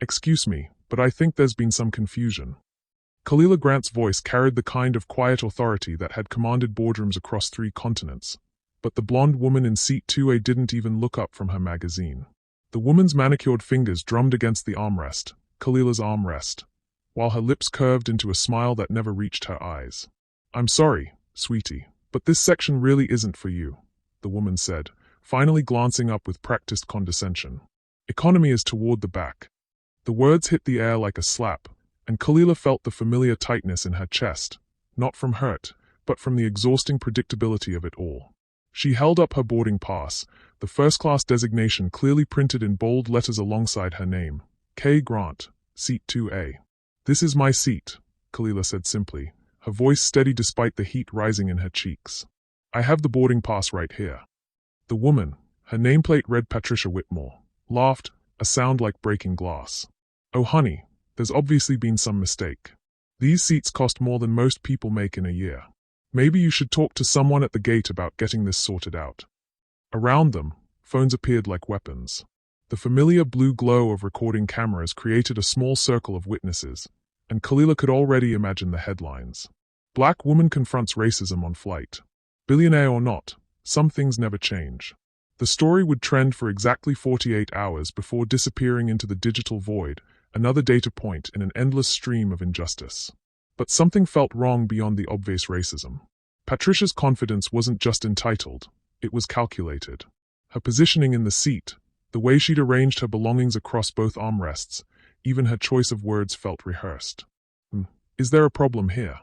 Excuse me, but I think there's been some confusion. Kalila Grant's voice carried the kind of quiet authority that had commanded boardrooms across 3 continents. But the blonde woman in seat 2A didn't even look up from her magazine. The woman's manicured fingers drummed against the armrest, Kalila's armrest, while her lips curved into a smile that never reached her eyes. "I'm sorry, sweetie, but this section really isn't for you," the woman said, finally glancing up with practiced condescension. "Economy is toward the back." The words hit the air like a slap, and Kalila felt the familiar tightness in her chest, not from hurt, but from the exhausting predictability of it all. She held up her boarding pass, the first-class designation clearly printed in bold letters alongside her name, K. Grant, Seat 2A. "This is my seat," Kalila said simply, her voice steady despite the heat rising in her cheeks. "I have the boarding pass right here." The woman, her nameplate read Patricia Whitmore, laughed, a sound like breaking glass. "Oh honey, there's obviously been some mistake. These seats cost more than most people make in a year. Maybe you should talk to someone at the gate about getting this sorted out." Around them, phones appeared like weapons. The familiar blue glow of recording cameras created a small circle of witnesses, and Kalila could already imagine the headlines. "Black woman confronts racism on flight. Billionaire or not, some things never change." The story would trend for exactly 48 hours before disappearing into the digital void, another data point in an endless stream of injustice. But something felt wrong beyond the obvious racism. Patricia's confidence wasn't just entitled, it was calculated. Her positioning in the seat, the way she'd arranged her belongings across both armrests, even her choice of words felt rehearsed. "Is there a problem here?"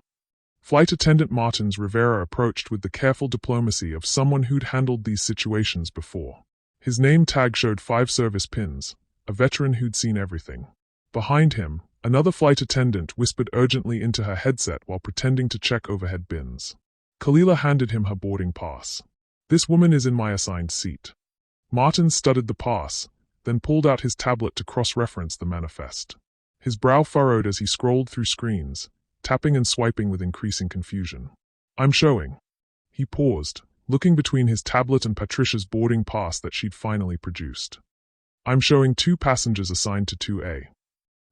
Flight attendant Martins Rivera approached with the careful diplomacy of someone who'd handled these situations before. His name tag showed 5 service pins, a veteran who'd seen everything. Behind him, another flight attendant whispered urgently into her headset while pretending to check overhead bins. Kalila handed him her boarding pass. "This woman is in my assigned seat." Martin studied the pass, then pulled out his tablet to cross-reference the manifest. His brow furrowed as he scrolled through screens, tapping and swiping with increasing confusion. "I'm showing." He paused, looking between his tablet and Patricia's boarding pass that she'd finally produced. "I'm showing 2 passengers assigned to 2A.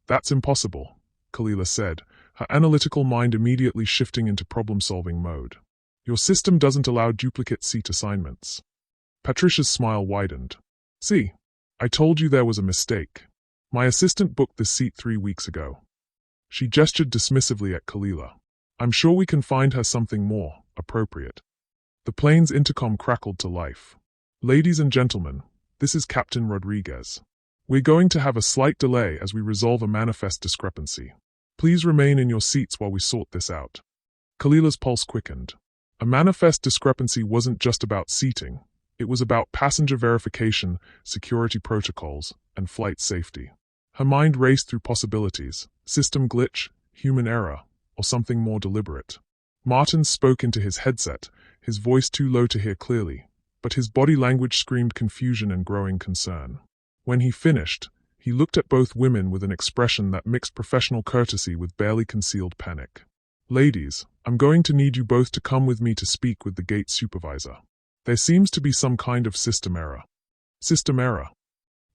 "That's impossible," Kalila said, her analytical mind immediately shifting into problem-solving mode. "Your system doesn't allow duplicate seat assignments." Patricia's smile widened. "See, I told you there was a mistake. My assistant booked this seat 3 weeks ago." She gestured dismissively at Kalila. "I'm sure we can find her something more appropriate." The plane's intercom crackled to life. "Ladies and gentlemen, this is Captain Rodriguez. We're going to have a slight delay as we resolve a manifest discrepancy. Please remain in your seats while we sort this out." Kalila's pulse quickened. A manifest discrepancy wasn't just about seating, it was about passenger verification, security protocols, and flight safety. Her mind raced through possibilities: system glitch, human error, or something more deliberate. Martin spoke into his headset, his voice too low to hear clearly, but his body language screamed confusion and growing concern. When he finished, he looked at both women with an expression that mixed professional courtesy with barely concealed panic. "Ladies, I'm going to need you both to come with me to speak with the gate supervisor. There seems to be some kind of system error." "System error?"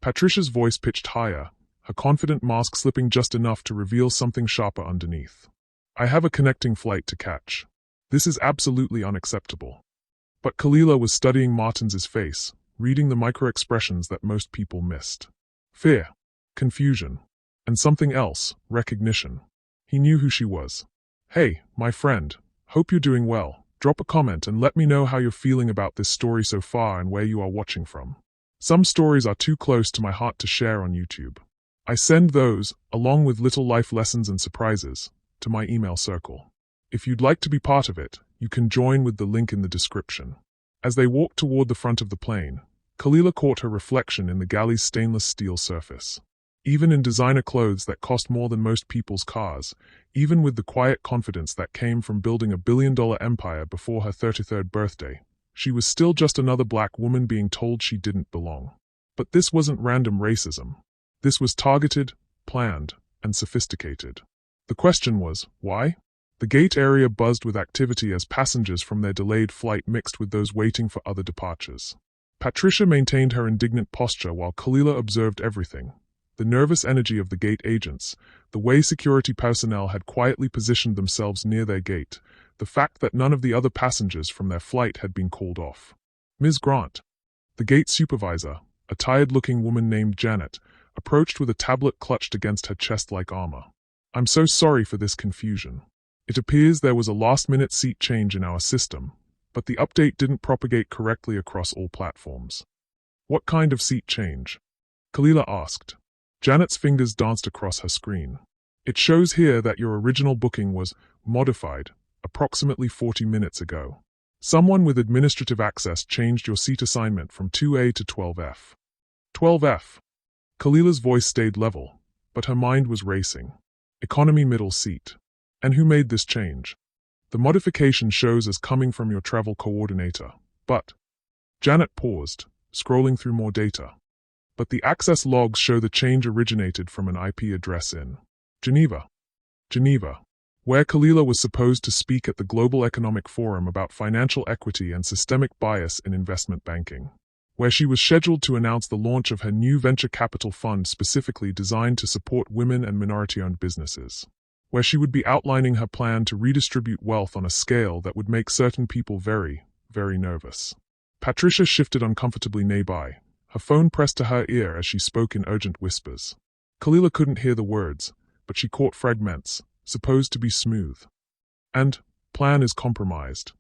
Patricia's voice pitched higher, her confident mask slipping just enough to reveal something sharper underneath. "I have a connecting flight to catch. This is absolutely unacceptable." But Kalila was studying Martins's face, reading the micro-expressions that most people missed. Fear, confusion, and something else, recognition. He knew who she was. "Hey, my friend, hope you're doing well. Drop a comment and let me know how you're feeling about this story so far and where you are watching from. Some stories are too close to my heart to share on YouTube. I send those, along with little life lessons and surprises, to my email circle. If you'd like to be part of it, you can join with the link in the description." As they walked toward the front of the plane, Kalila caught her reflection in the galley's stainless steel surface. Even in designer clothes that cost more than most people's cars, even with the quiet confidence that came from building a billion-dollar empire before her 33rd birthday, she was still just another black woman being told she didn't belong. But this wasn't random racism. This was targeted, planned, and sophisticated. The question was, why? The gate area buzzed with activity as passengers from their delayed flight mixed with those waiting for other departures. Patricia maintained her indignant posture while Kalila observed everything, The nervous energy of the gate agents, the way security personnel had quietly positioned themselves near their gate, the fact that none of the other passengers from their flight had been called off. Ms. Grant, the gate supervisor, a tired-looking woman named Janet, approached with a tablet clutched against her chest like armor. I'm so sorry for this confusion. It appears there was a last-minute seat change in our system, but the update didn't propagate correctly across all platforms. What kind of seat change? Kalila asked. Janet's fingers danced across her screen. It shows here that your original booking was modified approximately 40 minutes ago. Someone with administrative access changed your seat assignment from 2A to 12F. 12F. Kalila's voice stayed level, but her mind was racing. Economy middle seat. And who made this change? The modification shows as coming from your travel coordinator, but... Janet paused, scrolling through more data. But the access logs show the change originated from an IP address in Geneva, where Kalila was supposed to speak at the Global Economic Forum about financial equity and systemic bias in investment banking, where she was scheduled to announce the launch of her new venture capital fund specifically designed to support women and minority-owned businesses, where she would be outlining her plan to redistribute wealth on a scale that would make certain people very, very nervous. Patricia shifted uncomfortably nearby, her phone pressed to her ear as she spoke in urgent whispers. Kalila couldn't hear the words, but she caught fragments, supposed to be smooth. And, plan is compromised.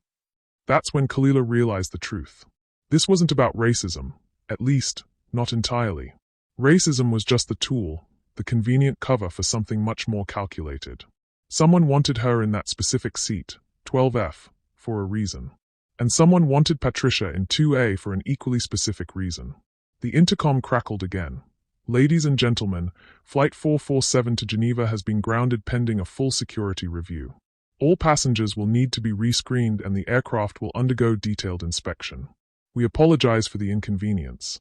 That's when Kalila realized the truth. This wasn't about racism, at least, not entirely. Racism was just the tool, the convenient cover for something much more calculated. Someone wanted her in that specific seat, 12F, for a reason. And someone wanted Patricia in 2A for an equally specific reason. The intercom crackled again. Ladies and gentlemen, Flight 447 to Geneva has been grounded pending a full security review. All passengers will need to be rescreened and the aircraft will undergo detailed inspection. We apologize for the inconvenience.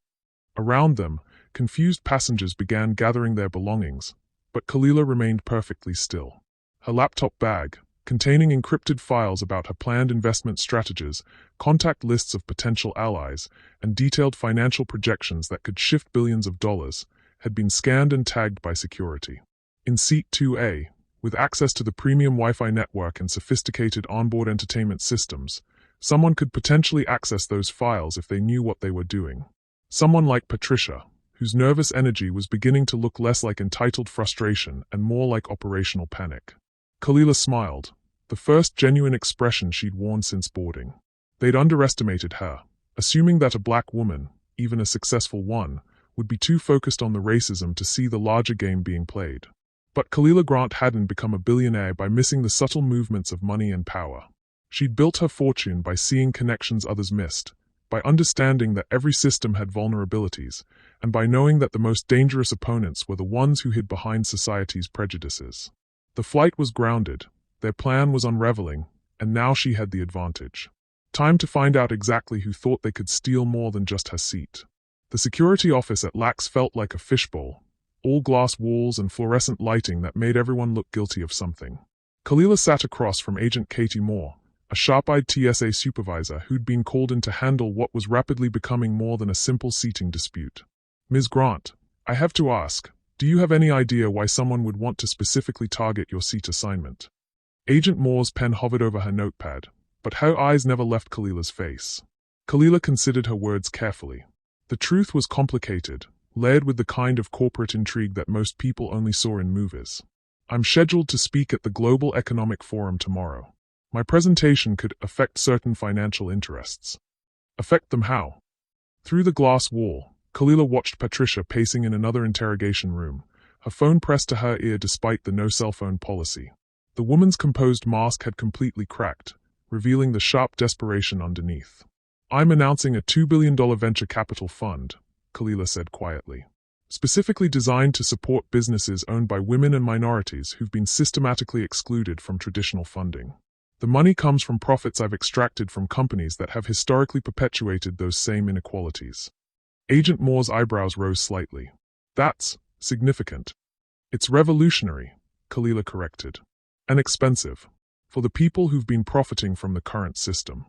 Around them, confused passengers began gathering their belongings, but Kalila remained perfectly still. Her laptop bag, containing encrypted files about her planned investment strategies, contact lists of potential allies, and detailed financial projections that could shift billions of dollars, had been scanned and tagged by security. In Seat 2A, with access to the premium Wi-Fi network and sophisticated onboard entertainment systems, someone could potentially access those files if they knew what they were doing. Someone like Patricia, whose nervous energy was beginning to look less like entitled frustration and more like operational panic. Kalila smiled, the first genuine expression she'd worn since boarding. They'd underestimated her, assuming that a black woman, even a successful one, would be too focused on the racism to see the larger game being played. But Kalila Grant hadn't become a billionaire by missing the subtle movements of money and power. She'd built her fortune by seeing connections others missed, by understanding that every system had vulnerabilities, and by knowing that the most dangerous opponents were the ones who hid behind society's prejudices. The flight was grounded, their plan was unraveling, and now she had the advantage. Time to find out exactly who thought they could steal more than just her seat. The security office at LAX felt like a fishbowl, all glass walls and fluorescent lighting that made everyone look guilty of something. Kalila sat across from Agent Katie Moore, a sharp-eyed TSA supervisor who'd been called in to handle what was rapidly becoming more than a simple seating dispute. Ms. Grant, I have to ask, do you have any idea why someone would want to specifically target your seat assignment? Agent Moore's pen hovered over her notepad, but her eyes never left Kalila's face. Kalila considered her words carefully. The truth was complicated, layered with the kind of corporate intrigue that most people only saw in movies. I'm scheduled to speak at the Global Economic Forum tomorrow. My presentation could affect certain financial interests. Affect them how? Through the glass wall, Kalila watched Patricia pacing in another interrogation room, her phone pressed to her ear despite the no-cell-phone policy. The woman's composed mask had completely cracked, revealing the sharp desperation underneath. I'm announcing a $2 billion venture capital fund, Kalila said quietly, specifically designed to support businesses owned by women and minorities who've been systematically excluded from traditional funding. The money comes from profits I've extracted from companies that have historically perpetuated those same inequalities. Agent Moore's eyebrows rose slightly. That's significant. It's revolutionary, Kalila corrected. And expensive. For the people who've been profiting from the current system.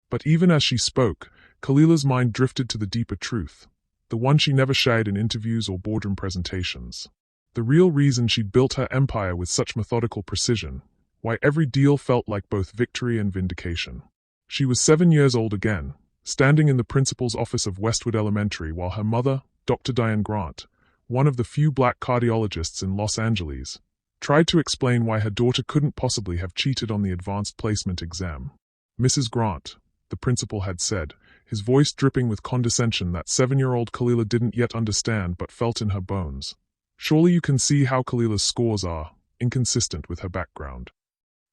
But even as she spoke, Kalila's mind drifted to the deeper truth. the one she never shared in interviews or boardroom presentations. The real reason she'd built her empire with such methodical precision, why every deal felt like both victory and vindication. She was 7 years old again, standing in the principal's office of Westwood Elementary while her mother, Dr. Diane Grant, one of the few black cardiologists in Los Angeles, tried to explain why her daughter couldn't possibly have cheated on the advanced placement exam. "Mrs. Grant," the principal had said, his voice dripping with condescension that 7-year-old Kalila didn't yet understand but felt in her bones. "Surely you can see how Kalila's scores are inconsistent with her background."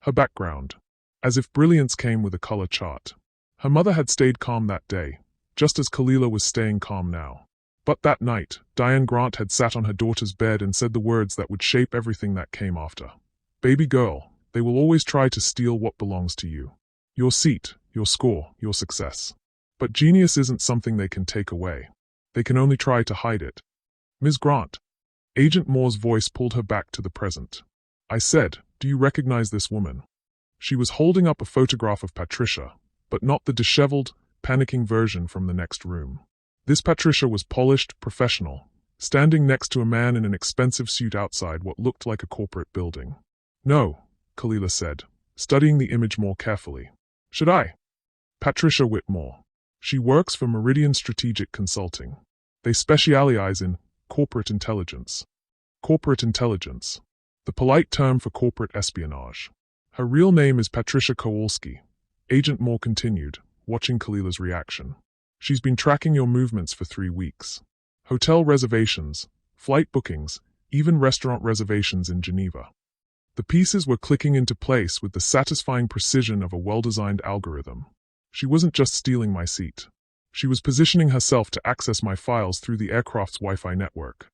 Her background. As if brilliance came with a color chart. Her mother had stayed calm that day, just as Kalila was staying calm now. But that night, Diane Grant had sat on her daughter's bed and said the words that would shape everything that came after. "Baby girl, they will always try to steal what belongs to you. Your seat, your score, your success. But genius isn't something they can take away. They can only try to hide it." "Ms. Grant." Agent Moore's voice pulled her back to the present. "I said, do you recognize this woman?" She was holding up a photograph of Patricia, but not the disheveled, panicking version from the next room. This Patricia was polished, professional, standing next to a man in an expensive suit outside what looked like a corporate building. "No," Kalila said, studying the image more carefully. "Should I?" "Patricia Whitmore. She works for Meridian Strategic Consulting. They specialize in corporate intelligence." Corporate intelligence. The polite term for corporate espionage. "Her real name is Patricia Kowalski," Agent Moore continued, watching Kalila's reaction. "She's been tracking your movements for 3 weeks. Hotel reservations, flight bookings, even restaurant reservations in Geneva." The pieces were clicking into place with the satisfying precision of a well-designed algorithm. "She wasn't just stealing my seat. She was positioning herself to access my files through the aircraft's Wi-Fi network.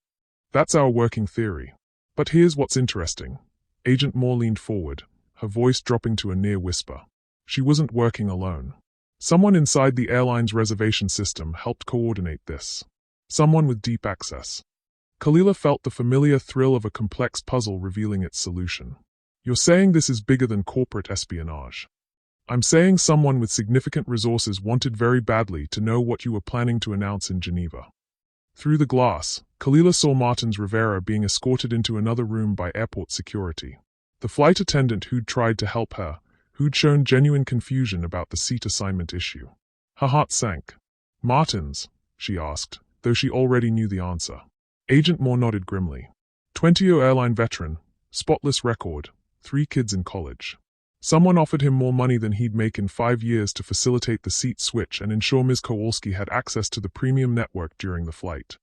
That's our working theory. But here's what's interesting." Agent Moore leaned forward, her voice dropping to a near whisper. "She wasn't working alone. Someone inside the airline's reservation system helped coordinate this. Someone with deep access." Kalila felt the familiar thrill of a complex puzzle revealing its solution. "You're saying this is bigger than corporate espionage?" "I'm saying someone with significant resources wanted very badly to know what you were planning to announce in Geneva." Through the glass, Kalila saw Martins Rivera being escorted into another room by airport security. The flight attendant who'd tried to help her, who'd shown genuine confusion about the seat assignment issue. Her heart sank. "Martins?" she asked, though she already knew the answer. Agent Moore nodded grimly. 20-year airline veteran, spotless record, 3 kids in college. Someone offered him more money than he'd make in 5 years to facilitate the seat switch and ensure Ms. Kowalski had access to the premium network during the flight.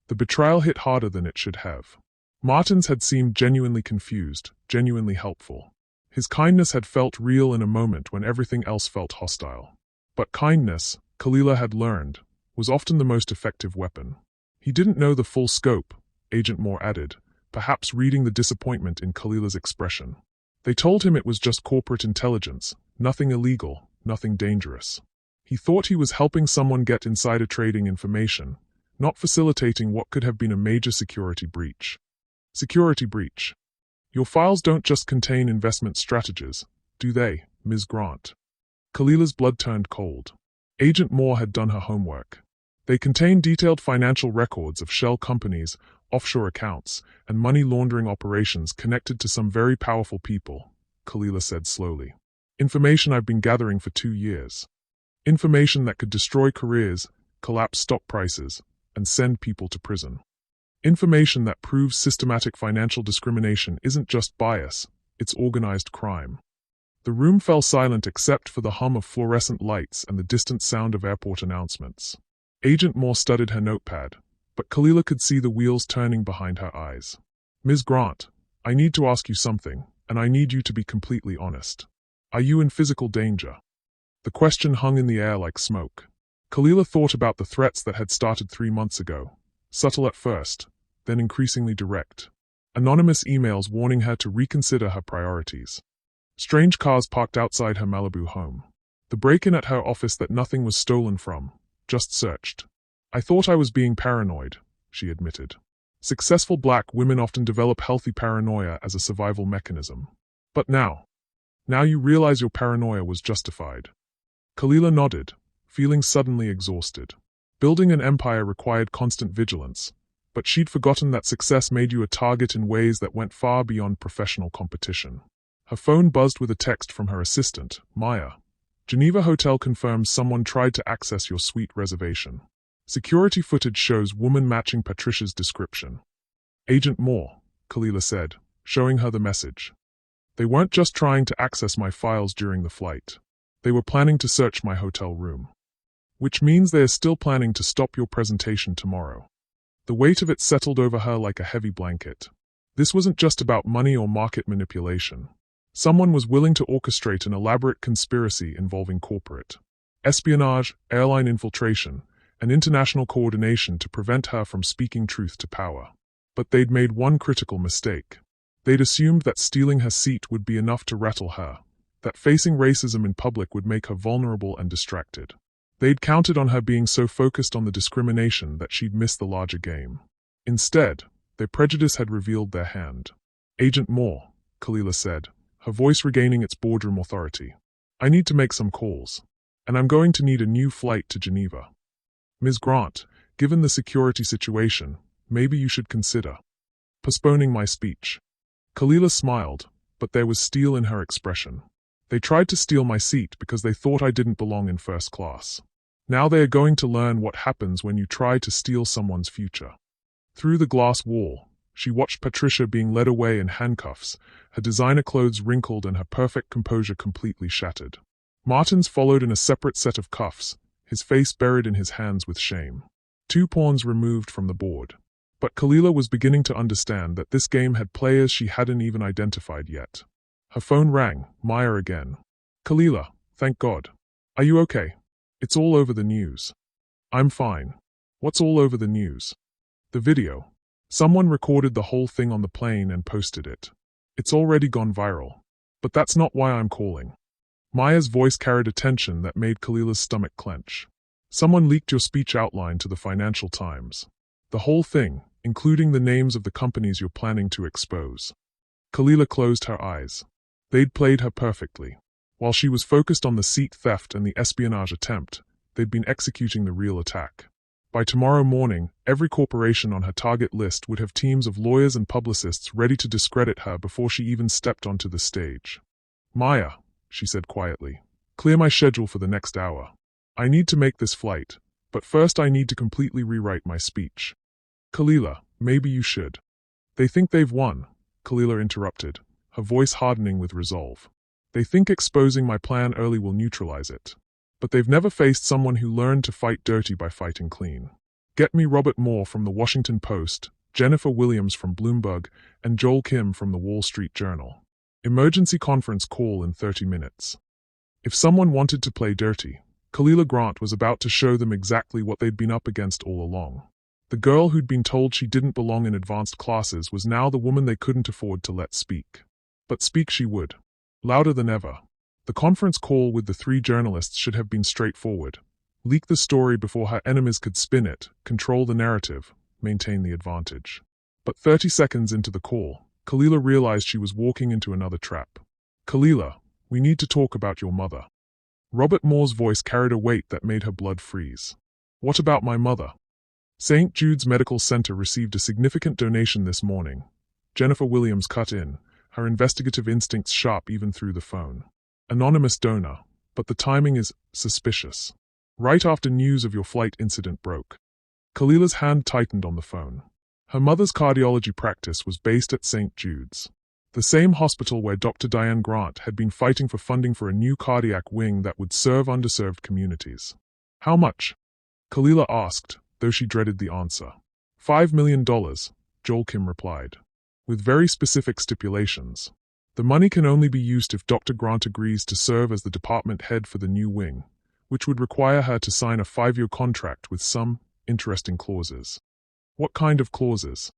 The betrayal hit harder than it should have. Martins had seemed genuinely confused, genuinely helpful. His kindness had felt real in a moment when everything else felt hostile. But kindness, Kalila had learned, was often the most effective weapon. He didn't know the full scope, Agent Moore added, perhaps reading the disappointment in Kalila's expression. They told him it was just corporate intelligence, nothing illegal, nothing dangerous. He thought he was helping someone get insider trading information, not facilitating what could have been a major security breach. Security breach. Your files don't just contain investment strategies, do they, Ms. Grant? Kalila's blood turned cold. Agent Moore had done her homework. They contain detailed financial records of shell companies, offshore accounts, and money laundering operations connected to some very powerful people, Kalila said slowly. Information I've been gathering for 2 years. Information that could destroy careers, collapse stock prices, and send people to prison. Information that proves systematic financial discrimination isn't just bias, it's organized crime. The room fell silent except for the hum of fluorescent lights and the distant sound of airport announcements. Agent Moore studied her notepad, but Kalila could see the wheels turning behind her eyes. Ms. Grant, I need to ask you something, and I need you to be completely honest. Are you in physical danger? The question hung in the air like smoke. Kalila thought about the threats that had started 3 months ago, subtle at first, then increasingly direct. Anonymous emails warning her to reconsider her priorities. Strange cars parked outside her Malibu home. The break-in at her office that nothing was stolen from, just searched. I thought I was being paranoid, she admitted. Successful black women often develop healthy paranoia as a survival mechanism. But now you realize your paranoia was justified. Kalila nodded, feeling suddenly exhausted. Building an empire required constant vigilance, but she'd forgotten that success made you a target in ways that went far beyond professional competition. Her phone buzzed with a text from her assistant, Maya. Geneva Hotel confirms someone tried to access your suite reservation. Security footage shows woman matching Patricia's description. Agent Moore, Kalila said, showing her the message. They weren't just trying to access my files during the flight. They were planning to search my hotel room. Which means they are still planning to stop your presentation tomorrow. The weight of it settled over her like a heavy blanket. This wasn't just about money or market manipulation. Someone was willing to orchestrate an elaborate conspiracy involving corporate espionage, airline infiltration, and international coordination to prevent her from speaking truth to power. But they'd made one critical mistake. They'd assumed that stealing her seat would be enough to rattle her, that facing racism in public would make her vulnerable and distracted. They'd counted on her being so focused on the discrimination that she'd miss the larger game. Instead, their prejudice had revealed their hand. Agent Moore, Kalila said, her voice regaining its boardroom authority. I need to make some calls, and I'm going to need a new flight to Geneva. Ms. Grant, given the security situation, maybe you should consider postponing my speech. Kalila smiled, but there was steel in her expression. They tried to steal my seat because they thought I didn't belong in first class. Now they are going to learn what happens when you try to steal someone's future. Through the glass wall, she watched Patricia being led away in handcuffs, her designer clothes wrinkled and her perfect composure completely shattered. Martins followed in a separate set of cuffs, his face buried in his hands with shame. 2 pawns removed from the board. But Kalila was beginning to understand that this game had players she hadn't even identified yet. Her phone rang, Maya again. Kalila, thank God. Are you okay? It's all over the news. I'm fine. What's all over the news? The video. Someone recorded the whole thing on the plane and posted it. It's already gone viral. But that's not why I'm calling. Maya's voice carried a tension that made Kalila's stomach clench. Someone leaked your speech outline to the Financial Times. The whole thing, including the names of the companies you're planning to expose. Kalila closed her eyes. They'd played her perfectly. While she was focused on the seat theft and the espionage attempt, they'd been executing the real attack. By tomorrow morning, every corporation on her target list would have teams of lawyers and publicists ready to discredit her before she even stepped onto the stage. Maya, she said quietly, clear my schedule for the next hour. I need to make this flight, but first I need to completely rewrite my speech. Kalila, maybe you should. They think they've won, Kalila interrupted, her voice hardening with resolve. They think exposing my plan early will neutralize it. But they've never faced someone who learned to fight dirty by fighting clean. Get me Robert Moore from the Washington Post, Jennifer Williams from Bloomberg, and Joel Kim from the Wall Street Journal. Emergency conference call in 30 minutes. If someone wanted to play dirty, Kalila Grant was about to show them exactly what they'd been up against all along. The girl who'd been told she didn't belong in advanced classes was now the woman they couldn't afford to let speak. But speak she would. Louder than ever. The conference call with the 3 journalists should have been straightforward. Leak the story before her enemies could spin it, control the narrative, maintain the advantage. But 30 seconds into the call, Kalila realized she was walking into another trap. Kalila, we need to talk about your mother. Robert Moore's voice carried a weight that made her blood freeze. What about my mother? St. Jude's Medical Center received a significant donation this morning. Jennifer Williams cut in, her investigative instincts sharp even through the phone. Anonymous donor, but the timing is suspicious. Right after news of your flight incident broke. Kalila's hand tightened on the phone. Her mother's cardiology practice was based at St. Jude's, the same hospital where Dr. Diane Grant had been fighting for funding for a new cardiac wing that would serve underserved communities. How much? Kalila asked, though she dreaded the answer. $5 million, Joel Kim replied, with very specific stipulations. The money can only be used if Dr. Grant agrees to serve as the department head for the new wing, which would require her to sign a 5-year contract with some interesting clauses. What kind of clauses?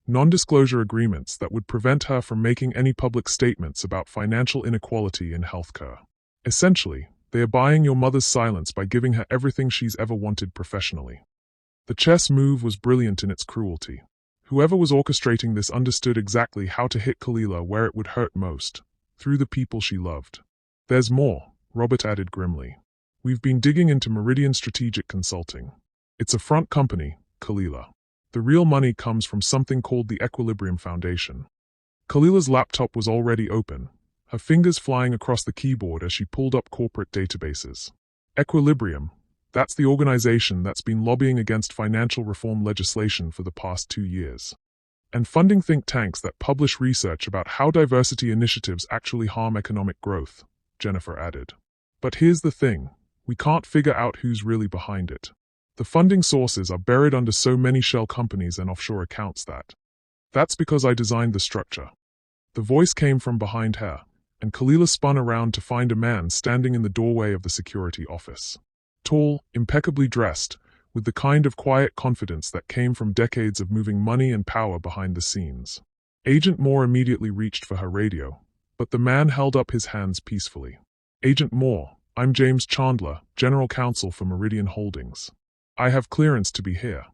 Non-disclosure agreements that would prevent her from making any public statements about financial inequality in healthcare. Essentially, they are buying your mother's silence by giving her everything she's ever wanted professionally. The chess move was brilliant in its cruelty. Whoever was orchestrating this understood exactly how to hit Kalila where it would hurt most, through the people she loved. There's more, Robert added grimly. We've been digging into Meridian Strategic Consulting. It's a front company, Kalila. The real money comes from something called the Equilibrium Foundation. Kalila's laptop was already open, her fingers flying across the keyboard as she pulled up corporate databases. Equilibrium, that's the organization that's been lobbying against financial reform legislation for the past 2 years. And funding think tanks that publish research about how diversity initiatives actually harm economic growth, Jennifer added. But here's the thing, we can't figure out who's really behind it. The funding sources are buried under so many shell companies and offshore accounts that's because I designed the structure. The voice came from behind her, and Kalila spun around to find a man standing in the doorway of the security office. Tall, impeccably dressed, with the kind of quiet confidence that came from decades of moving money and power behind the scenes. Agent Moore immediately reached for her radio, but the man held up his hands peacefully. Agent Moore, I'm James Chandler, General Counsel for Meridian Holdings. I have clearance to be here.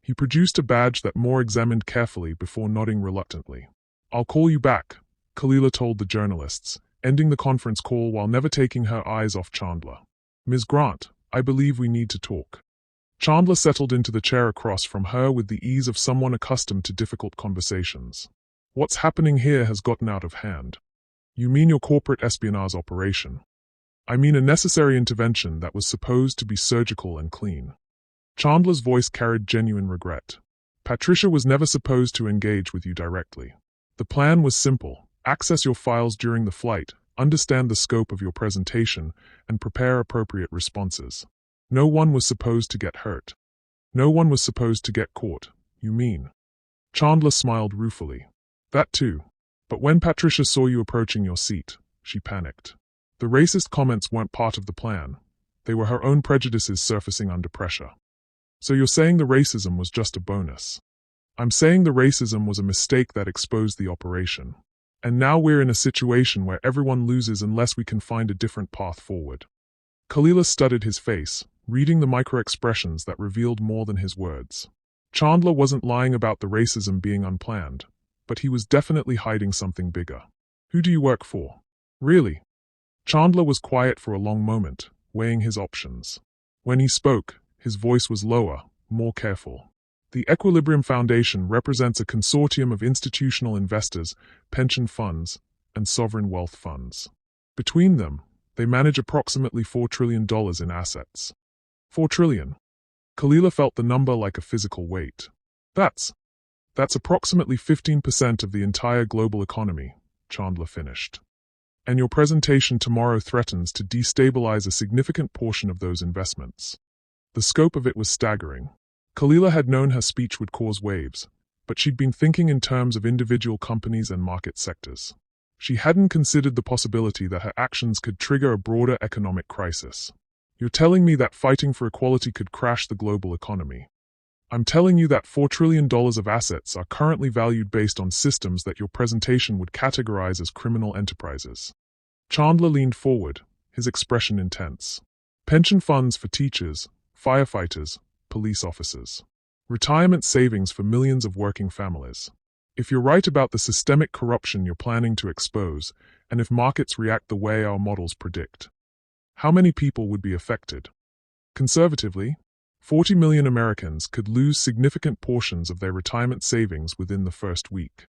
He produced a badge that Moore examined carefully before nodding reluctantly. I'll call you back, Kalila told the journalists, ending the conference call while never taking her eyes off Chandler. Ms. Grant, I believe we need to talk. Chandler settled into the chair across from her with the ease of someone accustomed to difficult conversations. What's happening here has gotten out of hand. You mean your corporate espionage operation? I mean a necessary intervention that was supposed to be surgical and clean. Chandler's voice carried genuine regret. Patricia was never supposed to engage with you directly. The plan was simple: access your files during the flight, understand the scope of your presentation, and prepare appropriate responses. No one was supposed to get hurt. No one was supposed to get caught, you mean? Chandler smiled ruefully. That too. But when Patricia saw you approaching your seat, she panicked. The racist comments weren't part of the plan. They were her own prejudices surfacing under pressure. So you're saying the racism was just a bonus? I'm saying the racism was a mistake that exposed the operation. And now we're in a situation where everyone loses unless we can find a different path forward. Kalila studied his face, reading the micro-expressions that revealed more than his words. Chandler wasn't lying about the racism being unplanned, but he was definitely hiding something bigger. Who do you work for? Really? Chandler was quiet for a long moment, weighing his options. When he spoke, his voice was lower, more careful. The Equilibrium Foundation represents a consortium of institutional investors, pension funds, and sovereign wealth funds. Between them, they manage approximately $4 trillion in assets. $4 trillion. Kalila felt the number like a physical weight. That's approximately 15% of the entire global economy, Chandler finished. And your presentation tomorrow threatens to destabilize a significant portion of those investments. The scope of it was staggering. Kalila had known her speech would cause waves, but she'd been thinking in terms of individual companies and market sectors. She hadn't considered the possibility that her actions could trigger a broader economic crisis. You're telling me that fighting for equality could crash the global economy. I'm telling you that $4 trillion of assets are currently valued based on systems that your presentation would categorize as criminal enterprises. Chandler leaned forward, his expression intense. Pension funds for teachers, firefighters, police officers. Retirement savings for millions of working families. If you're right about the systemic corruption you're planning to expose, and if markets react the way our models predict, how many people would be affected? Conservatively, 40 million Americans could lose significant portions of their retirement savings within the first week.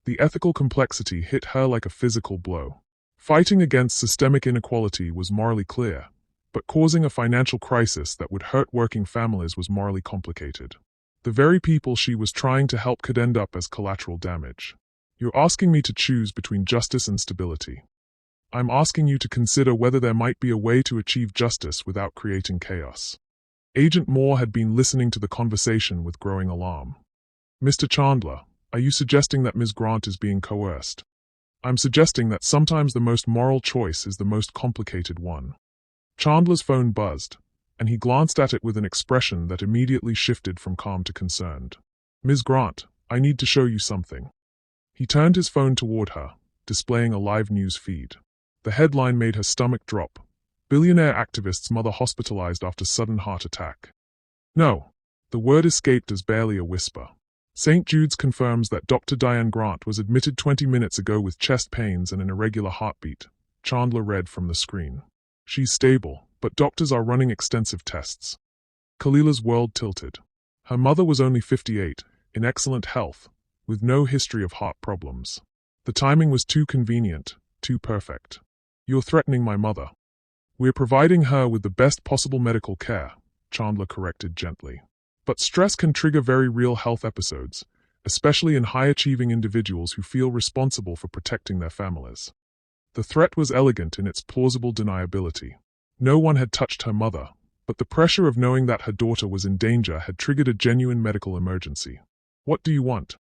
The ethical complexity hit her like a physical blow. Fighting against systemic inequality was morally clear, but causing a financial crisis that would hurt working families was morally complicated. The very people she was trying to help could end up as collateral damage. You're asking me to choose between justice and stability. I'm asking you to consider whether there might be a way to achieve justice without creating chaos. Agent Moore had been listening to the conversation with growing alarm. Mr. Chandler, are you suggesting that Ms. Grant is being coerced? I'm suggesting that sometimes the most moral choice is the most complicated one. Chandler's phone buzzed, and he glanced at it with an expression that immediately shifted from calm to concerned. Ms. Grant, I need to show you something. He turned his phone toward her, displaying a live news feed. The headline made her stomach drop. Billionaire activist's mother hospitalized after sudden heart attack. No, the word escaped as barely a whisper. St. Jude's confirms that Dr. Diane Grant was admitted 20 minutes ago with chest pains and an irregular heartbeat, Chandler read from the screen. She's stable, but doctors are running extensive tests. Khalila's world tilted. Her mother was only 58, in excellent health, with no history of heart problems. The timing was too convenient, too perfect. You're threatening my mother. We're providing her with the best possible medical care, Chandler corrected gently. But stress can trigger very real health episodes, especially in high-achieving individuals who feel responsible for protecting their families. The threat was elegant in its plausible deniability. No one had touched her mother, but the pressure of knowing that her daughter was in danger had triggered a genuine medical emergency. What do you want?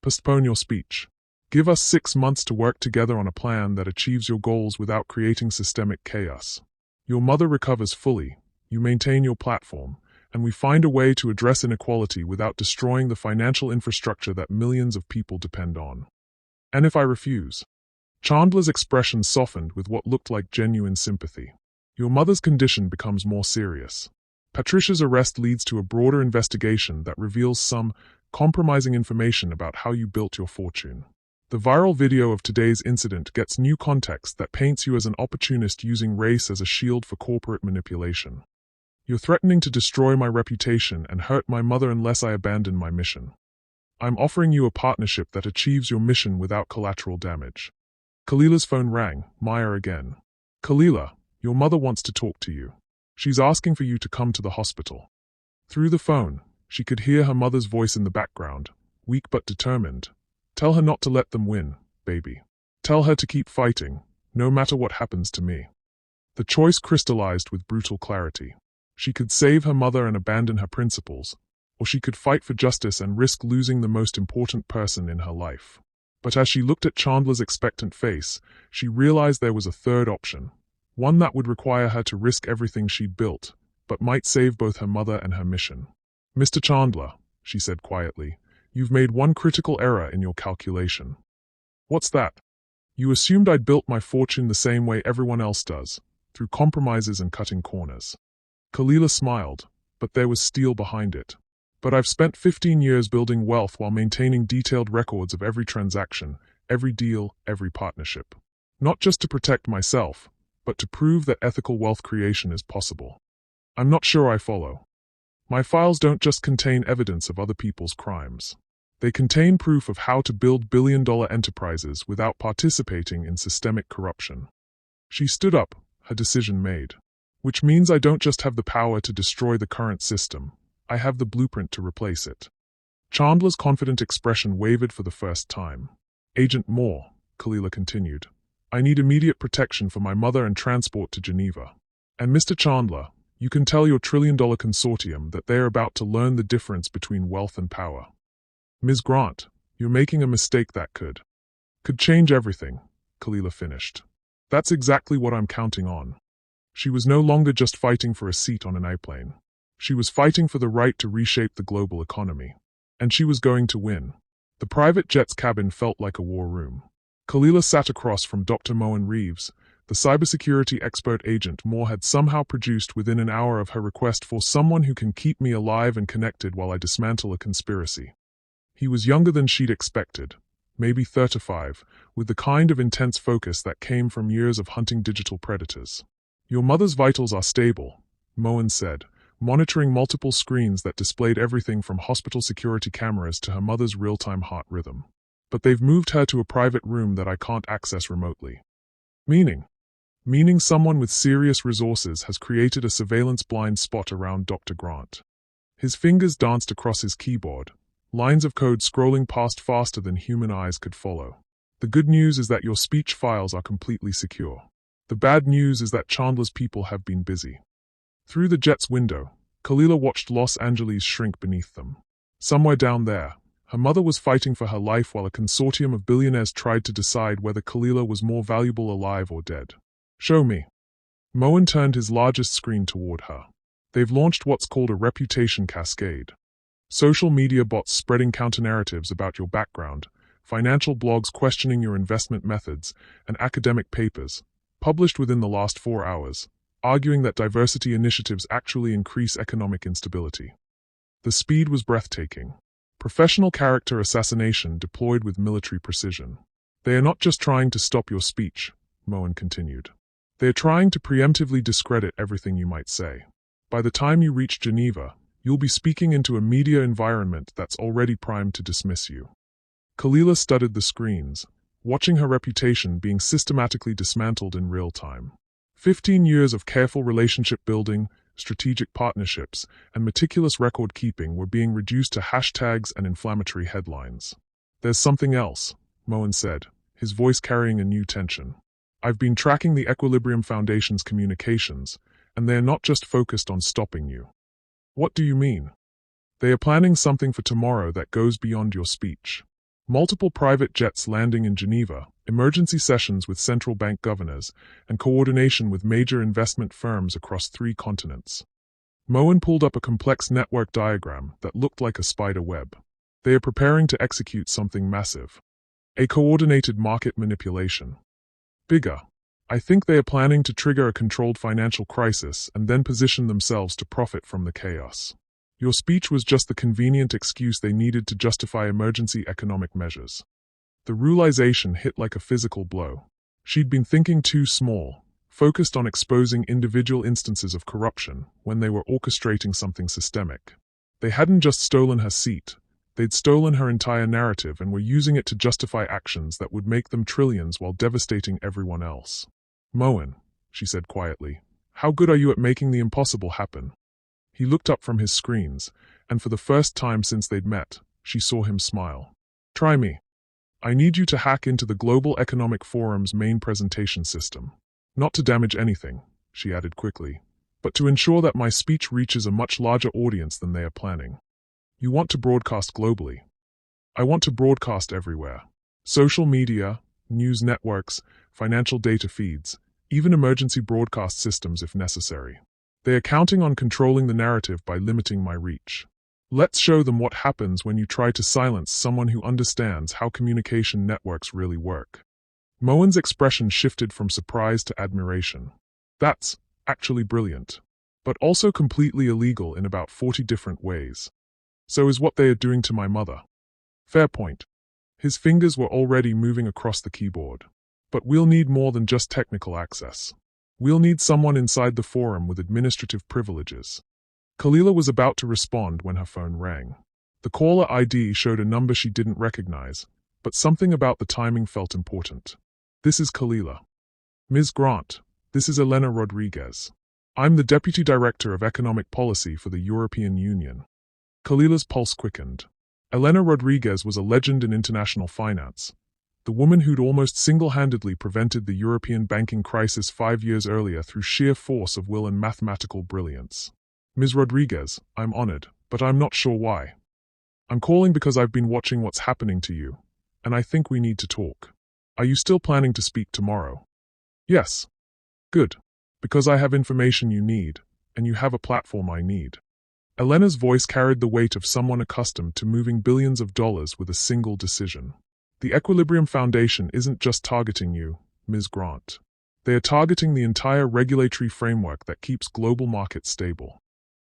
Postpone your speech. Give us 6 months to work together on a plan that achieves your goals without creating systemic chaos. Your mother recovers fully, you maintain your platform, and we find a way to address inequality without destroying the financial infrastructure that millions of people depend on. And if I refuse? Chandler's expression softened with what looked like genuine sympathy. Your mother's condition becomes more serious. Patricia's arrest leads to a broader investigation that reveals some compromising information about how you built your fortune. The viral video of today's incident gets new context that paints you as an opportunist using race as a shield for corporate manipulation. You're threatening to destroy my reputation and hurt my mother unless I abandon my mission. I'm offering you a partnership that achieves your mission without collateral damage. Khalila's phone rang, Maya again. Khalila, your mother wants to talk to you. She's asking for you to come to the hospital. Through the phone, she could hear her mother's voice in the background, weak but determined. Tell her not to let them win, baby. Tell her to keep fighting, no matter what happens to me. The choice crystallized with brutal clarity. She could save her mother and abandon her principles, or she could fight for justice and risk losing the most important person in her life. But as she looked at Chandler's expectant face, she realized there was a third option, one that would require her to risk everything she'd built, but might save both her mother and her mission. Mr. Chandler, she said quietly, you've made one critical error in your calculation. What's that? You assumed I'd built my fortune the same way everyone else does, through compromises and cutting corners. Khalila smiled, but there was steel behind it. But I've spent 15 years building wealth while maintaining detailed records of every transaction, every deal, every partnership. Not just to protect myself, but to prove that ethical wealth creation is possible. I'm not sure I follow. My files don't just contain evidence of other people's crimes. They contain proof of how to build billion-dollar enterprises without participating in systemic corruption. She stood up, her decision made. Which means I don't just have the power to destroy the current system, I have the blueprint to replace it. Chandler's confident expression wavered for the first time. Agent Moore, Khalila continued, I need immediate protection for my mother and transport to Geneva. And Mr. Chandler, you can tell your trillion-dollar consortium that they're about to learn the difference between wealth and power. Ms. Grant, you're making a mistake that could change everything, Khalila finished. That's exactly what I'm counting on. She was no longer just fighting for a seat on an airplane. She was fighting for the right to reshape the global economy. And she was going to win. The private jet's cabin felt like a war room. Khalila sat across from Dr. Moen Reeves, the cybersecurity expert agent Moore had somehow produced within an hour of her request for someone who can keep me alive and connected while I dismantle a conspiracy. He was younger than she'd expected, maybe 35, with the kind of intense focus that came from years of hunting digital predators. Your mother's vitals are stable, Moen said, monitoring multiple screens that displayed everything from hospital security cameras to her mother's real-time heart rhythm. But they've moved her to a private room that I can't access remotely. Meaning someone with serious resources has created a surveillance blind spot around Dr. Grant. His fingers danced across his keyboard, lines of code scrolling past faster than human eyes could follow. The good news is that your speech files are completely secure. The bad news is that Chandler's people have been busy. Through the jet's window, Khalila watched Los Angeles shrink beneath them. Somewhere down there, her mother was fighting for her life while a consortium of billionaires tried to decide whether Khalila was more valuable alive or dead. Show me. Moen turned his largest screen toward her. They've launched what's called a reputation cascade. Social media bots spreading counter-narratives about your background, financial blogs questioning your investment methods, and academic papers, published within the last 4 hours, arguing that diversity initiatives actually increase economic instability. The speed was breathtaking. Professional character assassination deployed with military precision. They are not just trying to stop your speech, Moen continued. They are trying to preemptively discredit everything you might say. By the time you reach Geneva, you'll be speaking into a media environment that's already primed to dismiss you. Kalila studied the screens, watching her reputation being systematically dismantled in real time. 15 years of careful relationship building, strategic partnerships, and meticulous record-keeping were being reduced to hashtags and inflammatory headlines. "There's something else," Moen said, his voice carrying a new tension. "I've been tracking the Equilibrium Foundation's communications, and they're not just focused on stopping you." "What do you mean?" "They are planning something for tomorrow that goes beyond your speech. Multiple private jets landing in Geneva, emergency sessions with central bank governors, and coordination with major investment firms across 3 continents." Moen pulled up a complex network diagram that looked like a spider web. "They are preparing to execute something massive. A coordinated market manipulation. Bigger. I think they are planning to trigger a controlled financial crisis and then position themselves to profit from the chaos. Your speech was just the convenient excuse they needed to justify emergency economic measures." The realization hit like a physical blow. She'd been thinking too small, focused on exposing individual instances of corruption when they were orchestrating something systemic. They hadn't just stolen her seat, they'd stolen her entire narrative and were using it to justify actions that would make them trillions while devastating everyone else. "Moen," she said quietly, "how good are you at making the impossible happen?" He looked up from his screens, and for the first time since they'd met, she saw him smile. "Try me. I need you to hack into the Global Economic Forum's main presentation system. Not to damage anything," she added quickly, "but to ensure that my speech reaches a much larger audience than they are planning. You want to broadcast globally. I want to broadcast everywhere. Social media, news networks, financial data feeds, even emergency broadcast systems if necessary. They are counting on controlling the narrative by limiting my reach. Let's show them what happens when you try to silence someone who understands how communication networks really work." Moen's expression shifted from surprise to admiration. "That's actually brilliant, but also completely illegal in about 40 different ways. So is what they are doing to my mother." "Fair point." His fingers were already moving across the keyboard. "But we'll need more than just technical access. We'll need someone inside the forum with administrative privileges." Kalila was about to respond when her phone rang. The caller ID showed a number she didn't recognize, but something about the timing felt important. "This is Kalila." "Ms. Grant, this is Elena Rodriguez. I'm the Deputy Director of Economic Policy for the European Union." Kalila's pulse quickened. Elena Rodriguez was a legend in international finance, the woman who'd almost single-handedly prevented the European banking crisis 5 years earlier through sheer force of will and mathematical brilliance. "Ms. Rodriguez, I'm honored, but I'm not sure why. I'm calling because I've been watching what's happening to you, and I think we need to talk. Are you still planning to speak tomorrow?" "Yes." "Good. Because I have information you need, and you have a platform I need." Elena's voice carried the weight of someone accustomed to moving billions of dollars with a single decision. "The Equilibrium Foundation isn't just targeting you, Ms. Grant. They are targeting the entire regulatory framework that keeps global markets stable."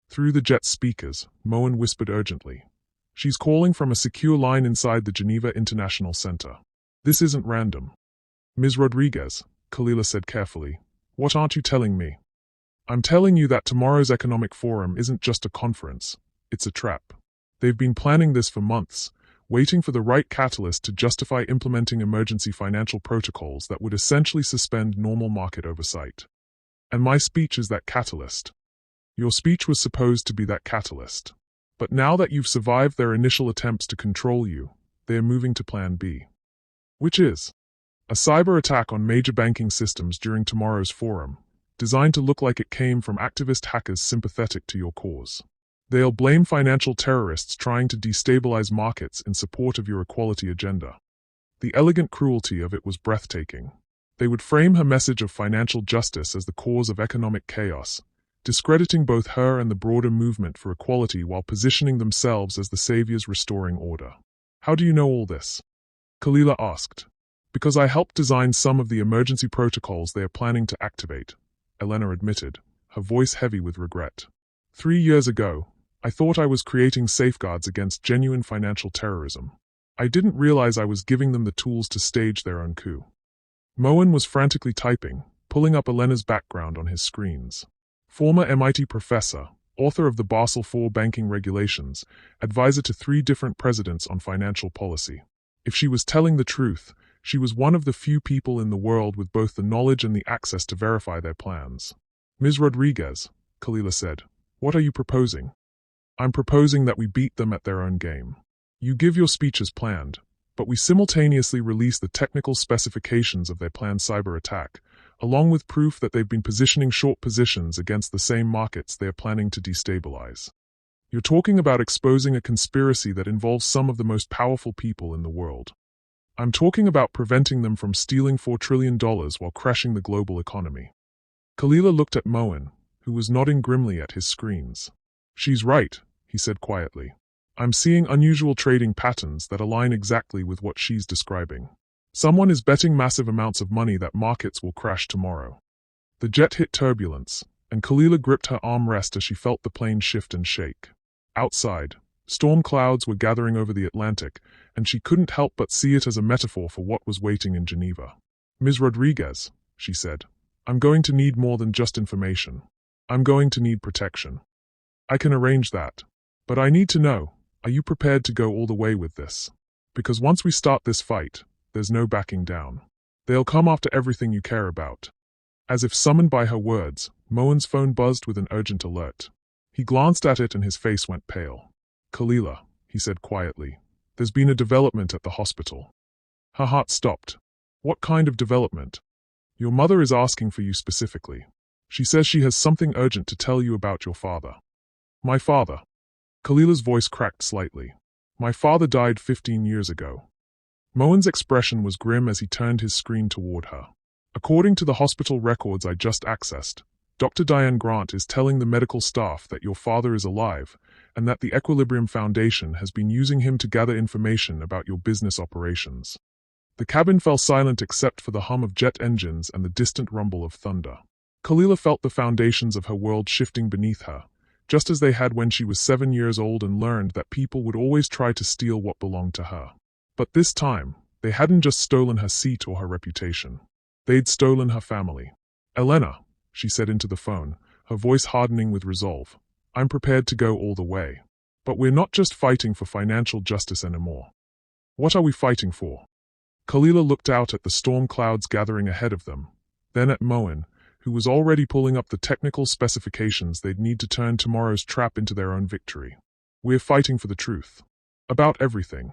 Through the jet speakers, Moen whispered urgently. "She's calling from a secure line inside the Geneva International Center. This isn't random." "Ms. Rodriguez," Kalila said carefully, "what aren't you telling me?" "I'm telling you that tomorrow's economic forum isn't just a conference, it's a trap. They've been planning this for months, waiting for the right catalyst to justify implementing emergency financial protocols that would essentially suspend normal market oversight. And my speech is that catalyst. Your speech was supposed to be that catalyst. But now that you've survived their initial attempts to control you, they are moving to Plan B. Which is a cyber attack on major banking systems during tomorrow's forum, designed to look like it came from activist hackers sympathetic to your cause. They'll blame financial terrorists trying to destabilize markets in support of your equality agenda." The elegant cruelty of it was breathtaking. They would frame her message of financial justice as the cause of economic chaos, discrediting both her and the broader movement for equality while positioning themselves as the saviors restoring order. "How do you know all this?" Kalila asked. "Because I helped design some of the emergency protocols they are planning to activate," Elena admitted, her voice heavy with regret. 3 years ago, I thought I was creating safeguards against genuine financial terrorism. I didn't realize I was giving them the tools to stage their own coup." Moen was frantically typing, pulling up Elena's background on his screens. Former MIT professor, author of the Basel IV banking regulations, advisor to 3 different presidents on financial policy. If she was telling the truth, she was one of the few people in the world with both the knowledge and the access to verify their plans. Ms. Rodriguez, Kalila said, what are you proposing? I'm proposing that we beat them at their own game. You give your speech as planned, but we simultaneously release the technical specifications of their planned cyber attack, along with proof that they've been positioning short positions against the same markets they are planning to destabilize. You're talking about exposing a conspiracy that involves some of the most powerful people in the world. I'm talking about preventing them from stealing $4 trillion while crashing the global economy. Kalila looked at Moen, who was nodding grimly at his screens. She's right, he said quietly. I'm seeing unusual trading patterns that align exactly with what she's describing. Someone is betting massive amounts of money that markets will crash tomorrow. The jet hit turbulence, and Kalila gripped her armrest as she felt the plane shift and shake. Outside, storm clouds were gathering over the Atlantic, and she couldn't help but see it as a metaphor for what was waiting in Geneva. Ms. Rodriguez, she said, I'm going to need more than just information. I'm going to need protection. I can arrange that. But I need to know, are you prepared to go all the way with this? Because once we start this fight, there's no backing down. They'll come after everything you care about. As if summoned by her words, Moen's phone buzzed with an urgent alert. He glanced at it and his face went pale. Kalila, he said quietly, there's been a development at the hospital. Her heart stopped. What kind of development? Your mother is asking for you specifically. She says she has something urgent to tell you about your father. My father. Kalila's voice cracked slightly. My father died 15 years ago. Moen's expression was grim as he turned his screen toward her. According to the hospital records I just accessed, Dr. Diane Grant is telling the medical staff that your father is alive and that the Equilibrium Foundation has been using him to gather information about your business operations. The cabin fell silent except for the hum of jet engines and the distant rumble of thunder. Kalila felt the foundations of her world shifting beneath her, just as they had when she was 7 years old and learned that people would always try to steal what belonged to her. But this time, they hadn't just stolen her seat or her reputation. They'd stolen her family. Elena, she said into the phone, her voice hardening with resolve, I'm prepared to go all the way. But we're not just fighting for financial justice anymore. What are we fighting for? Kalila looked out at the storm clouds gathering ahead of them, then at Moen, who was already pulling up the technical specifications they'd need to turn tomorrow's trap into their own victory. We're fighting for the truth. About everything.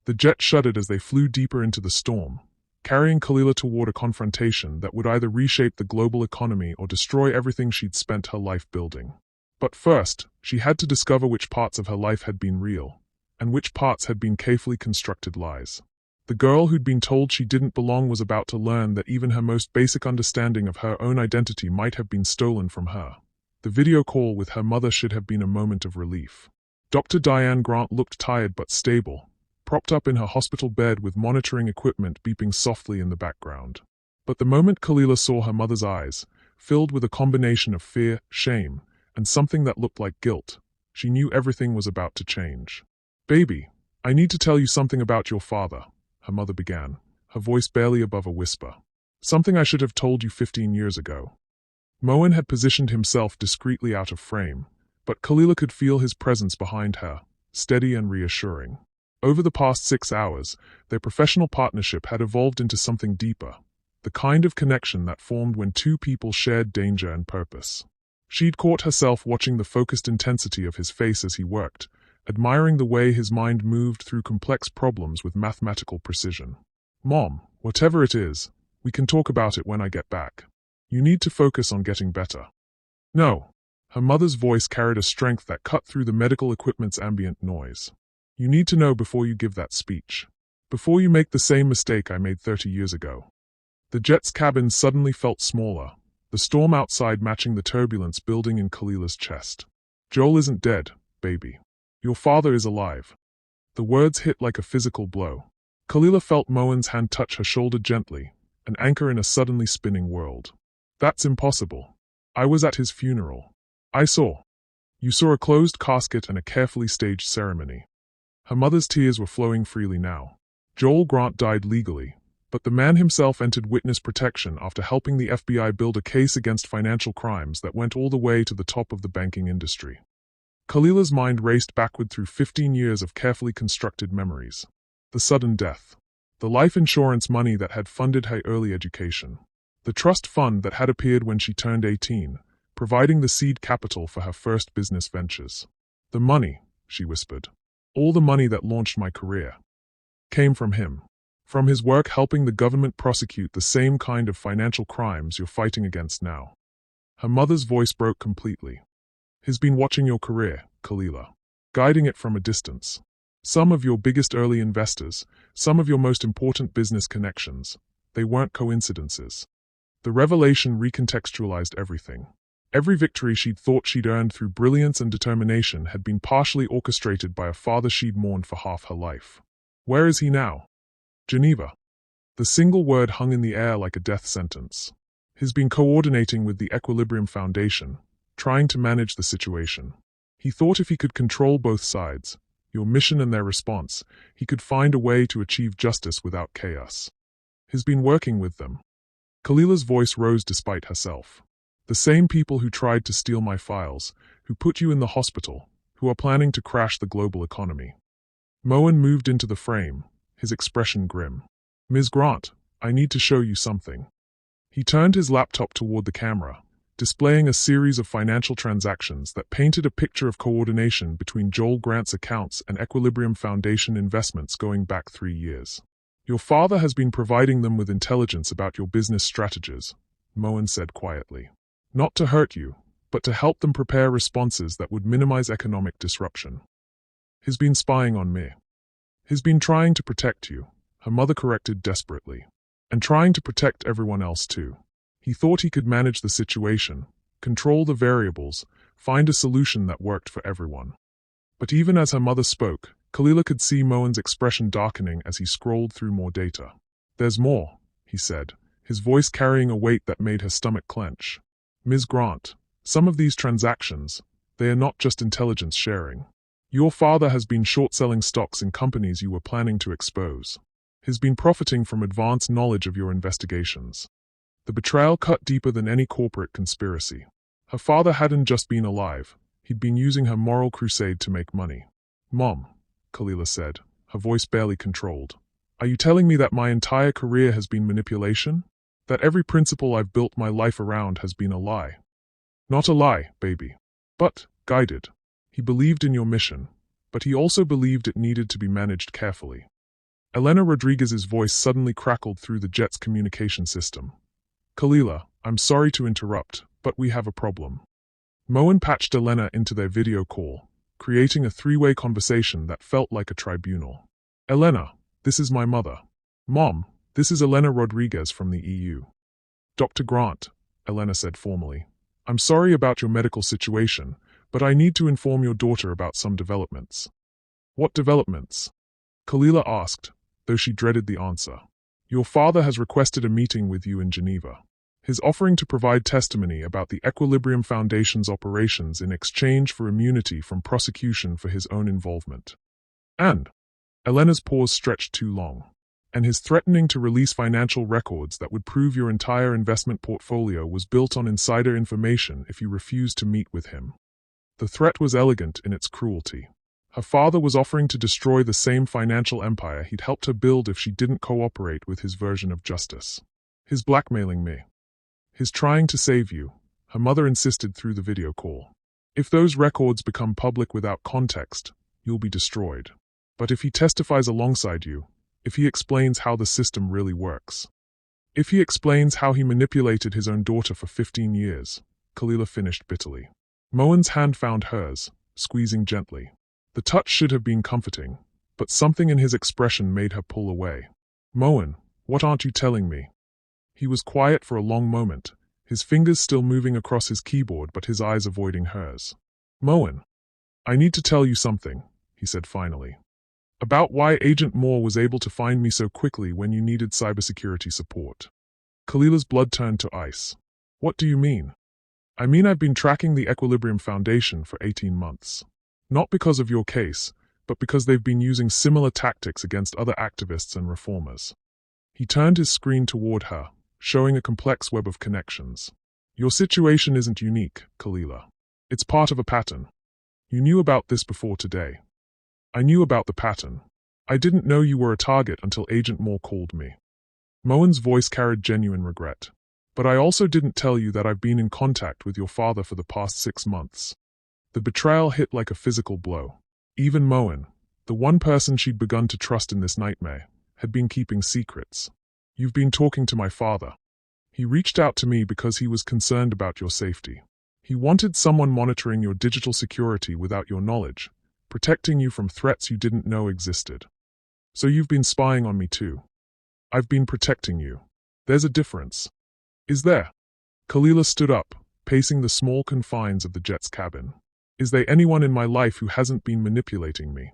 The jet shuddered as they flew deeper into the storm, carrying Kalila toward a confrontation that would either reshape the global economy or destroy everything she'd spent her life building. But first, she had to discover which parts of her life had been real, and which parts had been carefully constructed lies. The girl who'd been told she didn't belong was about to learn that even her most basic understanding of her own identity might have been stolen from her. The video call with her mother should have been a moment of relief. Dr. Diane Grant looked tired but stable, propped up in her hospital bed with monitoring equipment beeping softly in the background. But the moment Kalila saw her mother's eyes, filled with a combination of fear, shame, and something that looked like guilt, she knew everything was about to change. Baby, I need to tell you something about your father, her mother began, her voice barely above a whisper. Something I should have told you 15 years ago. Moen had positioned himself discreetly out of frame, but Kalila could feel his presence behind her, steady and reassuring. Over the past 6 hours, their professional partnership had evolved into something deeper, the kind of connection that formed when two people shared danger and purpose. She'd caught herself watching the focused intensity of his face as he worked, admiring the way his mind moved through complex problems with mathematical precision. Mom, whatever it is, we can talk about it when I get back. You need to focus on getting better. No. Her mother's voice carried a strength that cut through the medical equipment's ambient noise. You need to know before you give that speech. Before you make the same mistake I made 30 years ago. The jet's cabin suddenly felt smaller, the storm outside matching the turbulence building in Kalila's chest. Joel isn't dead, baby. Your father is alive. The words hit like a physical blow. Kalila felt Moen's hand touch her shoulder gently, an anchor in a suddenly spinning world. That's impossible. I was at his funeral. I saw. You saw a closed casket and a carefully staged ceremony. Her mother's tears were flowing freely now. Joel Grant died legally, But the man himself entered witness protection after helping the FBI build a case against financial crimes that went all the way to the top of the banking industry. Khalila's mind raced backward through 15 years of carefully constructed memories. The sudden death. The life insurance money that had funded her early education. The trust fund that had appeared when she turned 18, providing the seed capital for her first business ventures. The money, she whispered, all the money that launched my career, came from him. From his work helping the government prosecute the same kind of financial crimes you're fighting against now. Her mother's voice broke completely. He's been watching your career, Khalila, guiding it from a distance. Some of your biggest early investors, some of your most important business connections, they weren't coincidences. The revelation recontextualized everything. Every victory she'd thought she'd earned through brilliance and determination had been partially orchestrated by a father she'd mourned for half her life. Where is he now? Geneva. The single word hung in the air like a death sentence. He's been coordinating with the Equilibrium Foundation, trying to manage the situation. He thought if he could control both sides, your mission and their response, he could find a way to achieve justice without chaos. He's been working with them. Khalila's voice rose despite herself. The same people who tried to steal my files, who put you in the hospital, who are planning to crash the global economy. Moen moved into the frame, his expression grim. Ms. Grant, I need to show you something. He turned his laptop toward the camera, displaying a series of financial transactions that painted a picture of coordination between Joel Grant's accounts and Equilibrium Foundation investments going back 3 years. Your father has been providing them with intelligence about your business strategies, Moen said quietly. Not to hurt you, but to help them prepare responses that would minimize economic disruption. He's been spying on me. He's been trying to protect you, her mother corrected desperately. And trying to protect everyone else too. He thought he could manage the situation, control the variables, find a solution that worked for everyone. But even as her mother spoke, Khalila could see Moen's expression darkening as he scrolled through more data. There's more, he said, his voice carrying a weight that made her stomach clench. Ms. Grant, some of these transactions, they are not just intelligence sharing. Your father has been short-selling stocks in companies you were planning to expose. He's been profiting from advanced knowledge of your investigations. The betrayal cut deeper than any corporate conspiracy. Her father hadn't just been alive, he'd been using her moral crusade to make money. Mom, Khalila said, her voice barely controlled. Are you telling me that my entire career has been manipulation? That every principle I've built my life around has been a lie? Not a lie, baby. But, guided. He believed in your mission, but he also believed it needed to be managed carefully. Elena Rodriguez's voice suddenly crackled through the jet's communication system. Khalila, I'm sorry to interrupt, but we have a problem. Moen patched Elena into their video call, creating a three-way conversation that felt like a tribunal. Elena, this is my mother. Mom, this is Elena Rodriguez from the EU. Dr. Grant, Elena said formally. I'm sorry about your medical situation, but I need to inform your daughter about some developments. What developments? Khalila asked, though she dreaded the answer. Your father has requested a meeting with you in Geneva. He's offering to provide testimony about the Equilibrium Foundation's operations in exchange for immunity from prosecution for his own involvement. And, Elena's pause stretched too long. And his threatening to release financial records that would prove your entire investment portfolio was built on insider information if you refused to meet with him. The threat was elegant in its cruelty. Her father was offering to destroy the same financial empire he'd helped her build if she didn't cooperate with his version of justice. He's blackmailing me. He's trying to save you, her mother insisted through the video call. If those records become public without context, you'll be destroyed. But if he testifies alongside you, if he explains how the system really works, if he explains how he manipulated his own daughter for 15 years, Khalila finished bitterly. Moen's hand found hers, squeezing gently. The touch should have been comforting, but something in his expression made her pull away. Moen, what aren't you telling me? He was quiet for a long moment, his fingers still moving across his keyboard but his eyes avoiding hers. Moen, I need to tell you something, he said finally. About why Agent Moore was able to find me so quickly when you needed cybersecurity support. Khalila's blood turned to ice. What do you mean? I mean I've been tracking the Equilibrium Foundation for 18 months. Not because of your case, but because they've been using similar tactics against other activists and reformers. He turned his screen toward her, showing a complex web of connections. Your situation isn't unique, Kalila. It's part of a pattern. You knew about this before today. I knew about the pattern. I didn't know you were a target until Agent Moore called me. Moen's voice carried genuine regret. But I also didn't tell you that I've been in contact with your father for the past 6 months. The betrayal hit like a physical blow. Even Moen, the one person she'd begun to trust in this nightmare, had been keeping secrets. You've been talking to my father. He reached out to me because he was concerned about your safety. He wanted someone monitoring your digital security without your knowledge, protecting you from threats you didn't know existed. So you've been spying on me too. I've been protecting you. There's a difference. Is there? Kalila stood up, pacing the small confines of the jet's cabin. Is there anyone in my life who hasn't been manipulating me?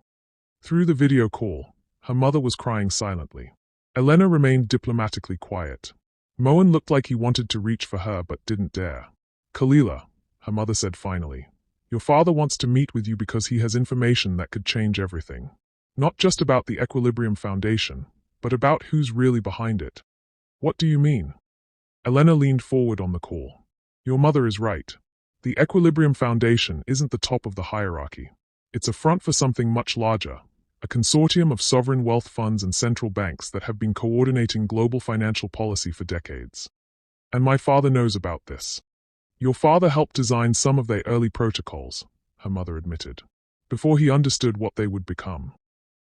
Through the video call, her mother was crying silently. Elena remained diplomatically quiet. Moen looked like he wanted to reach for her but didn't dare. Kalila, her mother said finally, your father wants to meet with you because he has information that could change everything. Not just about the Equilibrium Foundation, but about who's really behind it. What do you mean? Elena leaned forward on the call. Your mother is right. The Equilibrium Foundation isn't the top of the hierarchy. It's a front for something much larger, a consortium of sovereign wealth funds and central banks that have been coordinating global financial policy for decades. And my father knows about this. Your father helped design some of their early protocols, her mother admitted, before he understood what they would become.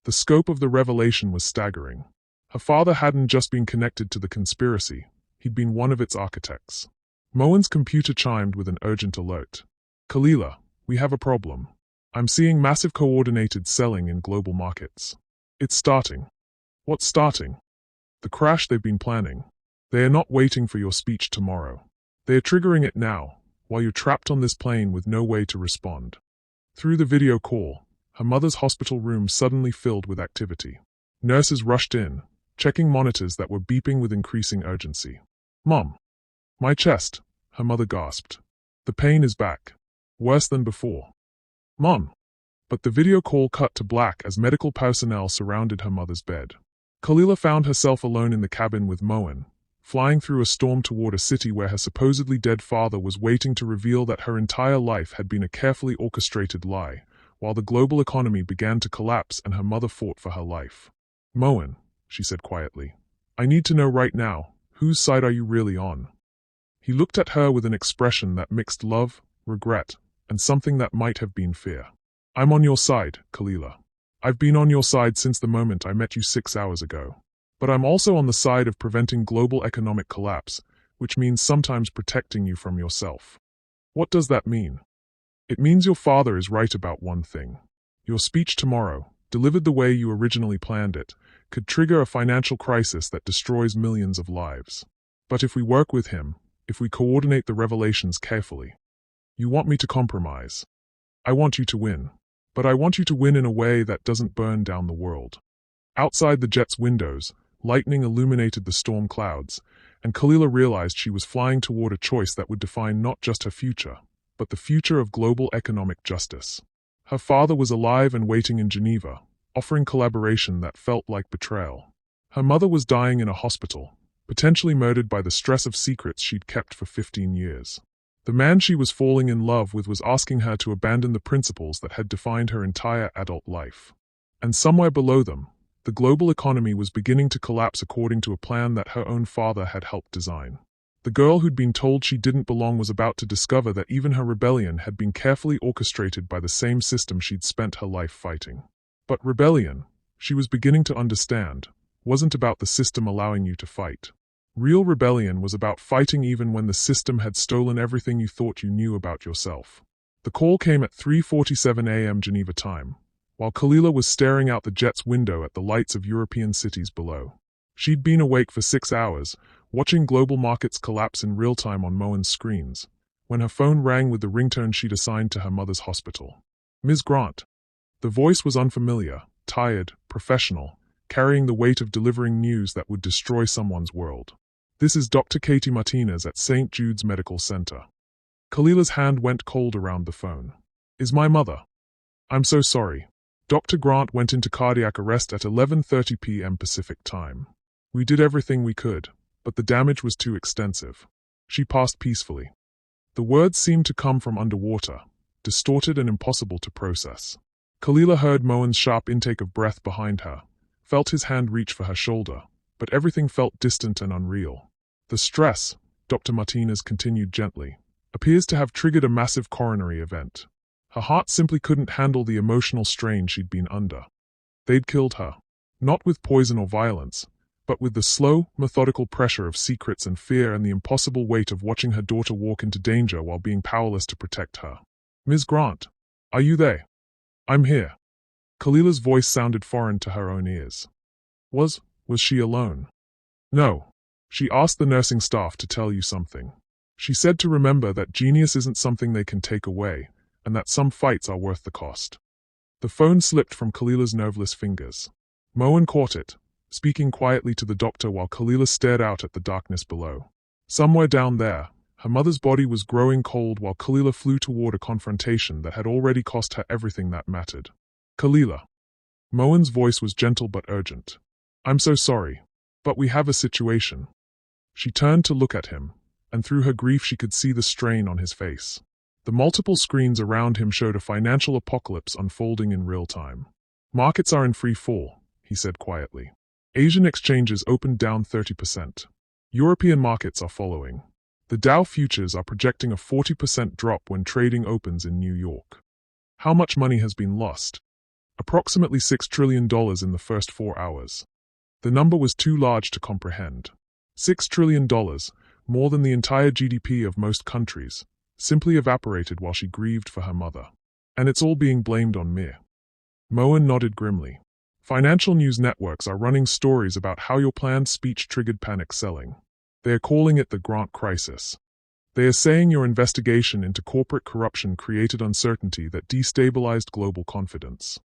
The scope of the revelation was staggering. Her father hadn't just been connected to the conspiracy, he'd been one of its architects. Moen's computer chimed with an urgent alert. Kalila, we have a problem. I'm seeing massive coordinated selling in global markets. It's starting. What's starting? The crash they've been planning. They are not waiting for your speech tomorrow. They are triggering it now, while you're trapped on this plane with no way to respond. Through the video call, her mother's hospital room suddenly filled with activity. Nurses rushed in, checking monitors that were beeping with increasing urgency. Mom. My chest, her mother gasped. The pain is back. Worse than before. Mom. But the video call cut to black as medical personnel surrounded her mother's bed. Kalila found herself alone in the cabin with Moen, flying through a storm toward a city where her supposedly dead father was waiting to reveal that her entire life had been a carefully orchestrated lie, while the global economy began to collapse and her mother fought for her life. Moen, she said quietly, I need to know right now, whose side are you really on? He looked at her with an expression that mixed love, regret, and something that might have been fear. I'm on your side, Kalila. I've been on your side since the moment I met you 6 hours ago. But I'm also on the side of preventing global economic collapse, which means sometimes protecting you from yourself. What does that mean? It means your father is right about one thing. Your speech tomorrow, delivered the way you originally planned it, could trigger a financial crisis that destroys millions of lives. But if we work with him, if we coordinate the revelations carefully. You want me to compromise. I want you to win. But I want you to win in a way that doesn't burn down the world. Outside the jet's windows, lightning illuminated the storm clouds, and Kalila realized she was flying toward a choice that would define not just her future, but the future of global economic justice. Her father was alive and waiting in Geneva, offering collaboration that felt like betrayal. Her mother was dying in a hospital, potentially murdered by the stress of secrets she'd kept for 15 years. The man she was falling in love with was asking her to abandon the principles that had defined her entire adult life. And somewhere below them, the global economy was beginning to collapse according to a plan that her own father had helped design. The girl who'd been told she didn't belong was about to discover that even her rebellion had been carefully orchestrated by the same system she'd spent her life fighting. But rebellion, she was beginning to understand, wasn't about the system allowing you to fight. Real rebellion was about fighting even when the system had stolen everything you thought you knew about yourself. The call came at 3:47 a.m. Geneva time, while Kalila was staring out the jet's window at the lights of European cities below. She'd been awake for 6 hours, watching global markets collapse in real time on Moen's screens, when her phone rang with the ringtone she'd assigned to her mother's hospital. Ms. Grant. The voice was unfamiliar, tired, professional, carrying the weight of delivering news that would destroy someone's world. This is Dr. Katie Martinez at St. Jude's Medical Center. Kalila's hand went cold around the phone. Is my mother? I'm so sorry. Dr. Grant went into cardiac arrest at 11:30 p.m. Pacific time. We did everything we could, but the damage was too extensive. She passed peacefully. The words seemed to come from underwater, distorted and impossible to process. Kalila heard Moen's sharp intake of breath behind her, felt his hand reach for her shoulder, but everything felt distant and unreal. The stress, Dr. Martinez continued gently, appears to have triggered a massive coronary event. Her heart simply couldn't handle the emotional strain she'd been under. They'd killed her. Not with poison or violence, but with the slow, methodical pressure of secrets and fear and the impossible weight of watching her daughter walk into danger while being powerless to protect her. Ms. Grant, are you there? I'm here. Kalila's voice sounded foreign to her own ears. Was she alone? No. She asked the nursing staff to tell you something. She said to remember that genius isn't something they can take away, and that some fights are worth the cost. The phone slipped from Kalila's nerveless fingers. Moen caught it, speaking quietly to the doctor while Kalila stared out at the darkness below. Somewhere down there, her mother's body was growing cold while Kalila flew toward a confrontation that had already cost her everything that mattered. Kalila. Moen's voice was gentle but urgent. I'm so sorry, but we have a situation. She turned to look at him, and through her grief she could see the strain on his face. The multiple screens around him showed a financial apocalypse unfolding in real time. Markets are in free fall, he said quietly. Asian exchanges opened down 30%. European markets are following. The Dow futures are projecting a 40% drop when trading opens in New York. How much money has been lost? Approximately $6 trillion in the first 4 hours. The number was too large to comprehend. $6 trillion, more than the entire GDP of most countries, simply evaporated while she grieved for her mother. And it's all being blamed on me. Moen nodded grimly. Financial news networks are running stories about how your planned speech triggered panic selling. They are calling it the Grant crisis. They are saying your investigation into corporate corruption created uncertainty that destabilized global confidence.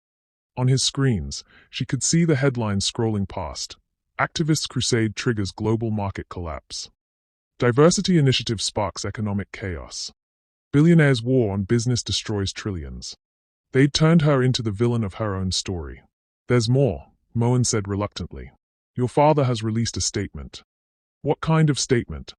On his screens, she could see the headlines scrolling past. Activists crusade triggers global market collapse. Diversity initiative sparks economic chaos. Billionaires' war on business destroys trillions. They'd turned her into the villain of her own story. There's more, Moen said reluctantly. Your father has released a statement. What kind of statement?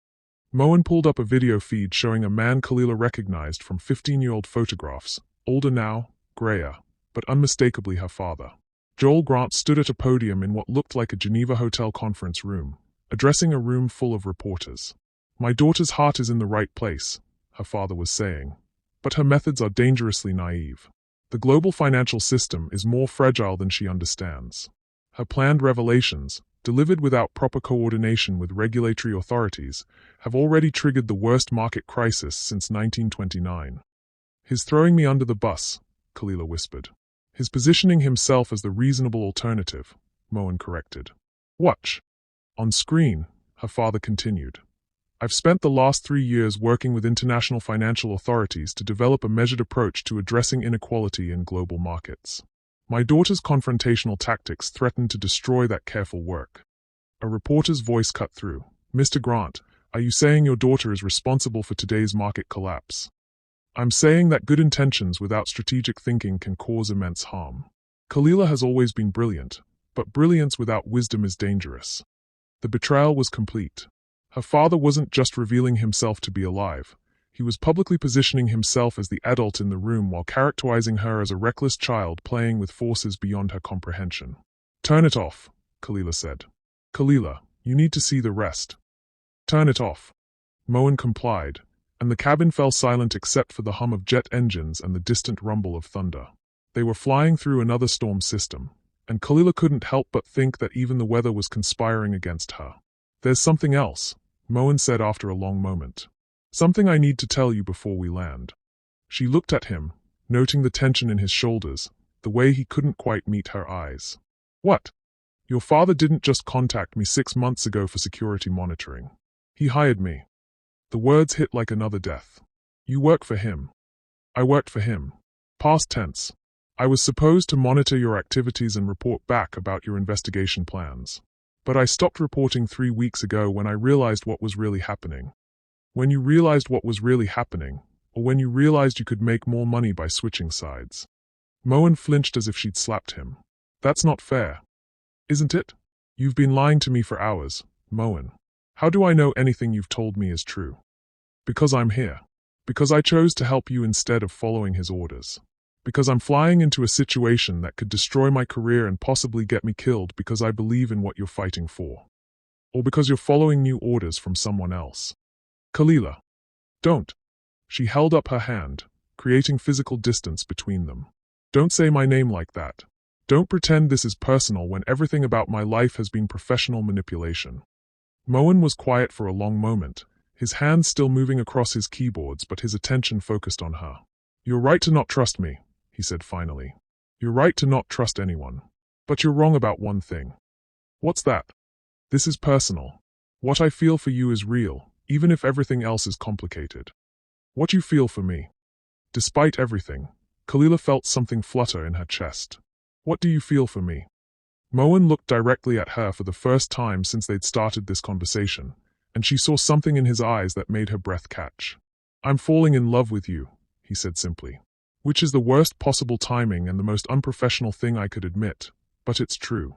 Moen pulled up a video feed showing a man Kalila recognized from 15-year-old photographs, older now, grayer, but unmistakably her father. Joel Grant stood at a podium in what looked like a Geneva hotel conference room, addressing a room full of reporters. My daughter's heart is in the right place, her father was saying, but her methods are dangerously naive. The global financial system is more fragile than she understands. Her planned revelations, delivered without proper coordination with regulatory authorities, have already triggered the worst market crisis since 1929. He's throwing me under the bus, Kalila whispered. He's positioning himself as the reasonable alternative, Moen corrected. Watch. On screen, her father continued. I've spent the last 3 years working with international financial authorities to develop a measured approach to addressing inequality in global markets. My daughter's confrontational tactics threatened to destroy that careful work. A reporter's voice cut through. Mr. Grant, are you saying your daughter is responsible for today's market collapse? I'm saying that good intentions without strategic thinking can cause immense harm. Kalila has always been brilliant, but brilliance without wisdom is dangerous. The betrayal was complete. Her father wasn't just revealing himself to be alive. He was publicly positioning himself as the adult in the room while characterizing her as a reckless child playing with forces beyond her comprehension. Turn it off, Kalila said. Kalila, you need to see the rest. Turn it off. Moen complied, and the cabin fell silent except for the hum of jet engines and the distant rumble of thunder. They were flying through another storm system, and Kalila couldn't help but think that even the weather was conspiring against her. There's something else, Moen said after a long moment. Something I need to tell you before we land. She looked at him, noting the tension in his shoulders, the way he couldn't quite meet her eyes. What? Your father didn't just contact me 6 months ago for security monitoring. He hired me. The words hit like another death. You work for him. I worked for him. Past tense. I was supposed to monitor your activities and report back about your investigation plans. But I stopped reporting 3 weeks ago when I realized what was really happening. When you realized what was really happening, or when you realized you could make more money by switching sides. Moen flinched as if she'd slapped him. That's not fair. Isn't it? You've been lying to me for hours, Moen. How do I know anything you've told me is true? Because I'm here. Because I chose to help you instead of following his orders. Because I'm flying into a situation that could destroy my career and possibly get me killed because I believe in what you're fighting for. Or because you're following new orders from someone else. Kalila. Don't. She held up her hand, creating physical distance between them. Don't say my name like that. Don't pretend this is personal when everything about my life has been professional manipulation. Moen was quiet for a long moment, his hands still moving across his keyboards but his attention focused on her. You're right to not trust me, he said finally. You're right to not trust anyone. But you're wrong about one thing. What's that? This is personal. What I feel for you is real, even if everything else is complicated. What you feel for me. Despite everything, Kalila felt something flutter in her chest. What do you feel for me? Moen looked directly at her for the first time since they'd started this conversation, and she saw something in his eyes that made her breath catch. I'm falling in love with you, he said simply. Which is the worst possible timing and the most unprofessional thing I could admit, but it's true.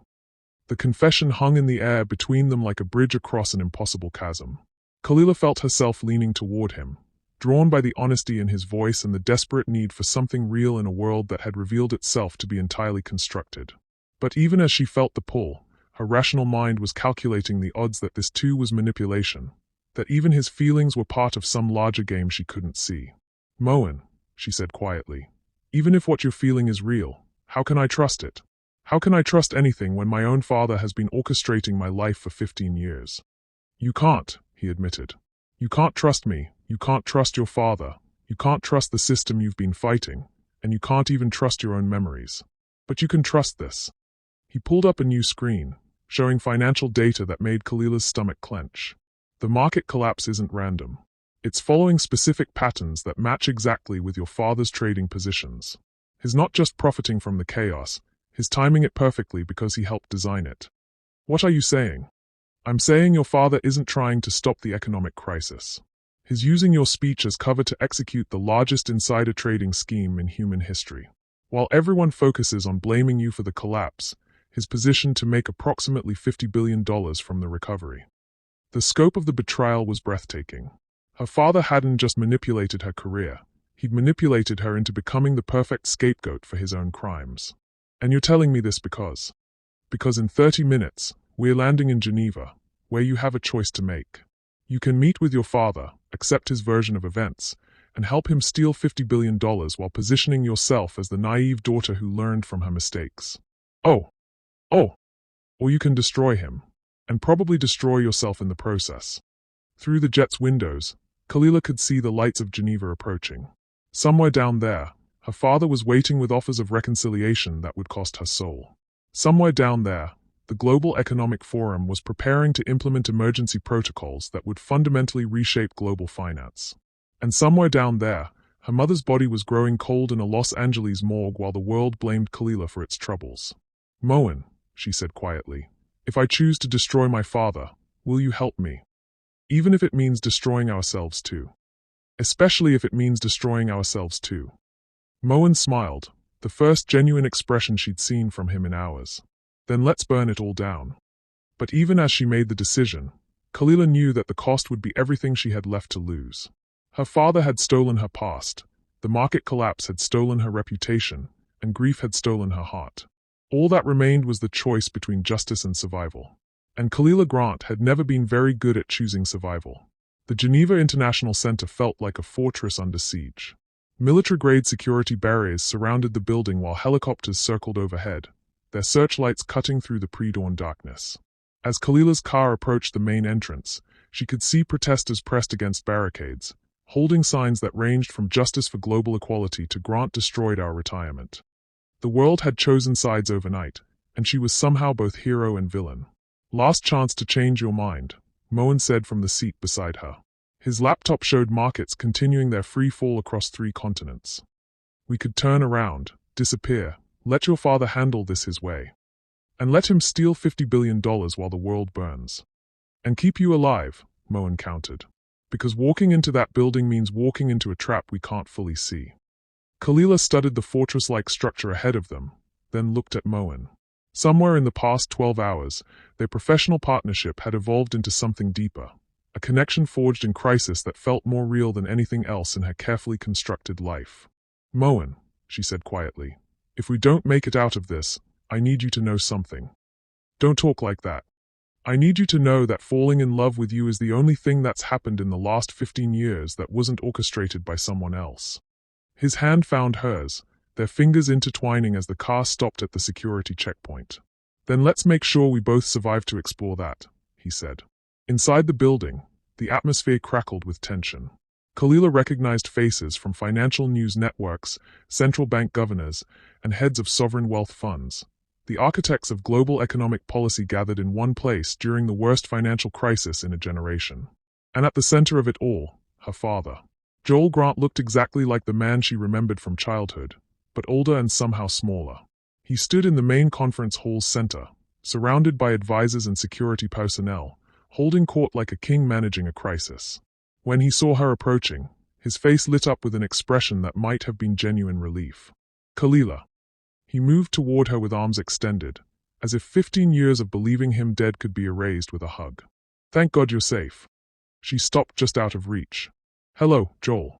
The confession hung in the air between them like a bridge across an impossible chasm. Kalila felt herself leaning toward him, drawn by the honesty in his voice and the desperate need for something real in a world that had revealed itself to be entirely constructed. But even as she felt the pull, her rational mind was calculating the odds that this too was manipulation, that even his feelings were part of some larger game she couldn't see. Moen, she said quietly, even if what you're feeling is real, how can I trust it? How can I trust anything when my own father has been orchestrating my life for 15 years? You can't, he admitted. You can't trust me, you can't trust your father, you can't trust the system you've been fighting, and you can't even trust your own memories. But you can trust this. He pulled up a new screen, showing financial data that made Kalila's stomach clench. The market collapse isn't random. It's following specific patterns that match exactly with your father's trading positions. He's not just profiting from the chaos, he's timing it perfectly because he helped design it. What are you saying? I'm saying your father isn't trying to stop the economic crisis. He's using your speech as cover to execute the largest insider trading scheme in human history. While everyone focuses on blaming you for the collapse, he's positioned to make approximately $50 billion from the recovery. The scope of the betrayal was breathtaking. Her father hadn't just manipulated her career, he'd manipulated her into becoming the perfect scapegoat for his own crimes. And you're telling me this because? Because in 30 minutes, we're landing in Geneva, where you have a choice to make. You can meet with your father, accept his version of events, and help him steal $50 billion while positioning yourself as the naive daughter who learned from her mistakes. Oh. Or you can destroy him, and probably destroy yourself in the process. Through the jet's windows, Kalila could see the lights of Geneva approaching. Somewhere down there, her father was waiting with offers of reconciliation that would cost her soul. Somewhere down there, the Global Economic Forum was preparing to implement emergency protocols that would fundamentally reshape global finance. And somewhere down there, her mother's body was growing cold in a Los Angeles morgue while the world blamed Kalila for its troubles. Moen, she said quietly, if I choose to destroy my father, will you help me? Even if it means destroying ourselves too. Especially if it means destroying ourselves too. Moen smiled, the first genuine expression she'd seen from him in hours. Then let's burn it all down. But even as she made the decision, Kalila knew that the cost would be everything she had left to lose. Her father had stolen her past, the market collapse had stolen her reputation, and grief had stolen her heart. All that remained was the choice between justice and survival. And Kalila Grant had never been very good at choosing survival. The Geneva International Center felt like a fortress under siege. Military-grade security barriers surrounded the building while helicopters circled overhead, their searchlights cutting through the pre-dawn darkness. As Kalila's car approached the main entrance, she could see protesters pressed against barricades, holding signs that ranged from justice for global equality to Grant destroyed our retirement. The world had chosen sides overnight, and she was somehow both hero and villain. Last chance to change your mind, Moen said from the seat beside her. His laptop showed markets continuing their free fall across 3 continents. We could turn around, disappear, let your father handle this his way. And let him steal $50 billion while the world burns. And keep you alive, Moen countered. Because walking into that building means walking into a trap we can't fully see. Kalila studied the fortress-like structure ahead of them, then looked at Moen. Somewhere in the past 12 hours, their professional partnership had evolved into something deeper, a connection forged in crisis that felt more real than anything else in her carefully constructed life. "Moen," she said quietly, "if we don't make it out of this, I need you to know something. Don't talk like that. I need you to know that falling in love with you is the only thing that's happened in the last 15 years that wasn't orchestrated by someone else." His hand found hers, their fingers intertwining as the car stopped at the security checkpoint. "Then let's make sure we both survive to explore that," he said. Inside the building, the atmosphere crackled with tension. Kalila recognized faces from financial news networks, central bank governors, and heads of sovereign wealth funds. The architects of global economic policy gathered in one place during the worst financial crisis in a generation. And at the center of it all, her father. Joel Grant looked exactly like the man she remembered from childhood, but older and somehow smaller. He stood in the main conference hall's center, surrounded by advisors and security personnel, holding court like a king managing a crisis. When he saw her approaching, his face lit up with an expression that might have been genuine relief. "Kalila." He moved toward her with arms extended, as if 15 years of believing him dead could be erased with a hug. "Thank God you're safe." She stopped just out of reach. "Hello, Joel."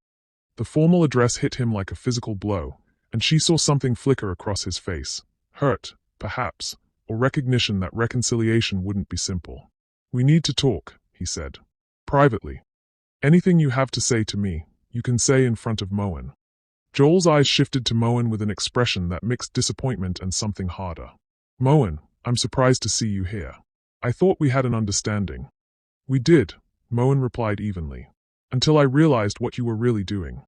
The formal address hit him like a physical blow, and she saw something flicker across his face. Hurt, perhaps, or recognition that reconciliation wouldn't be simple. "We need to talk," he said. "Privately. Anything you have to say to me, you can say in front of Moen." Joel's eyes shifted to Moen with an expression that mixed disappointment and something harder. "Moen, I'm surprised to see you here. I thought we had an understanding." "We did," Moen replied evenly, "until I realized what you were really doing.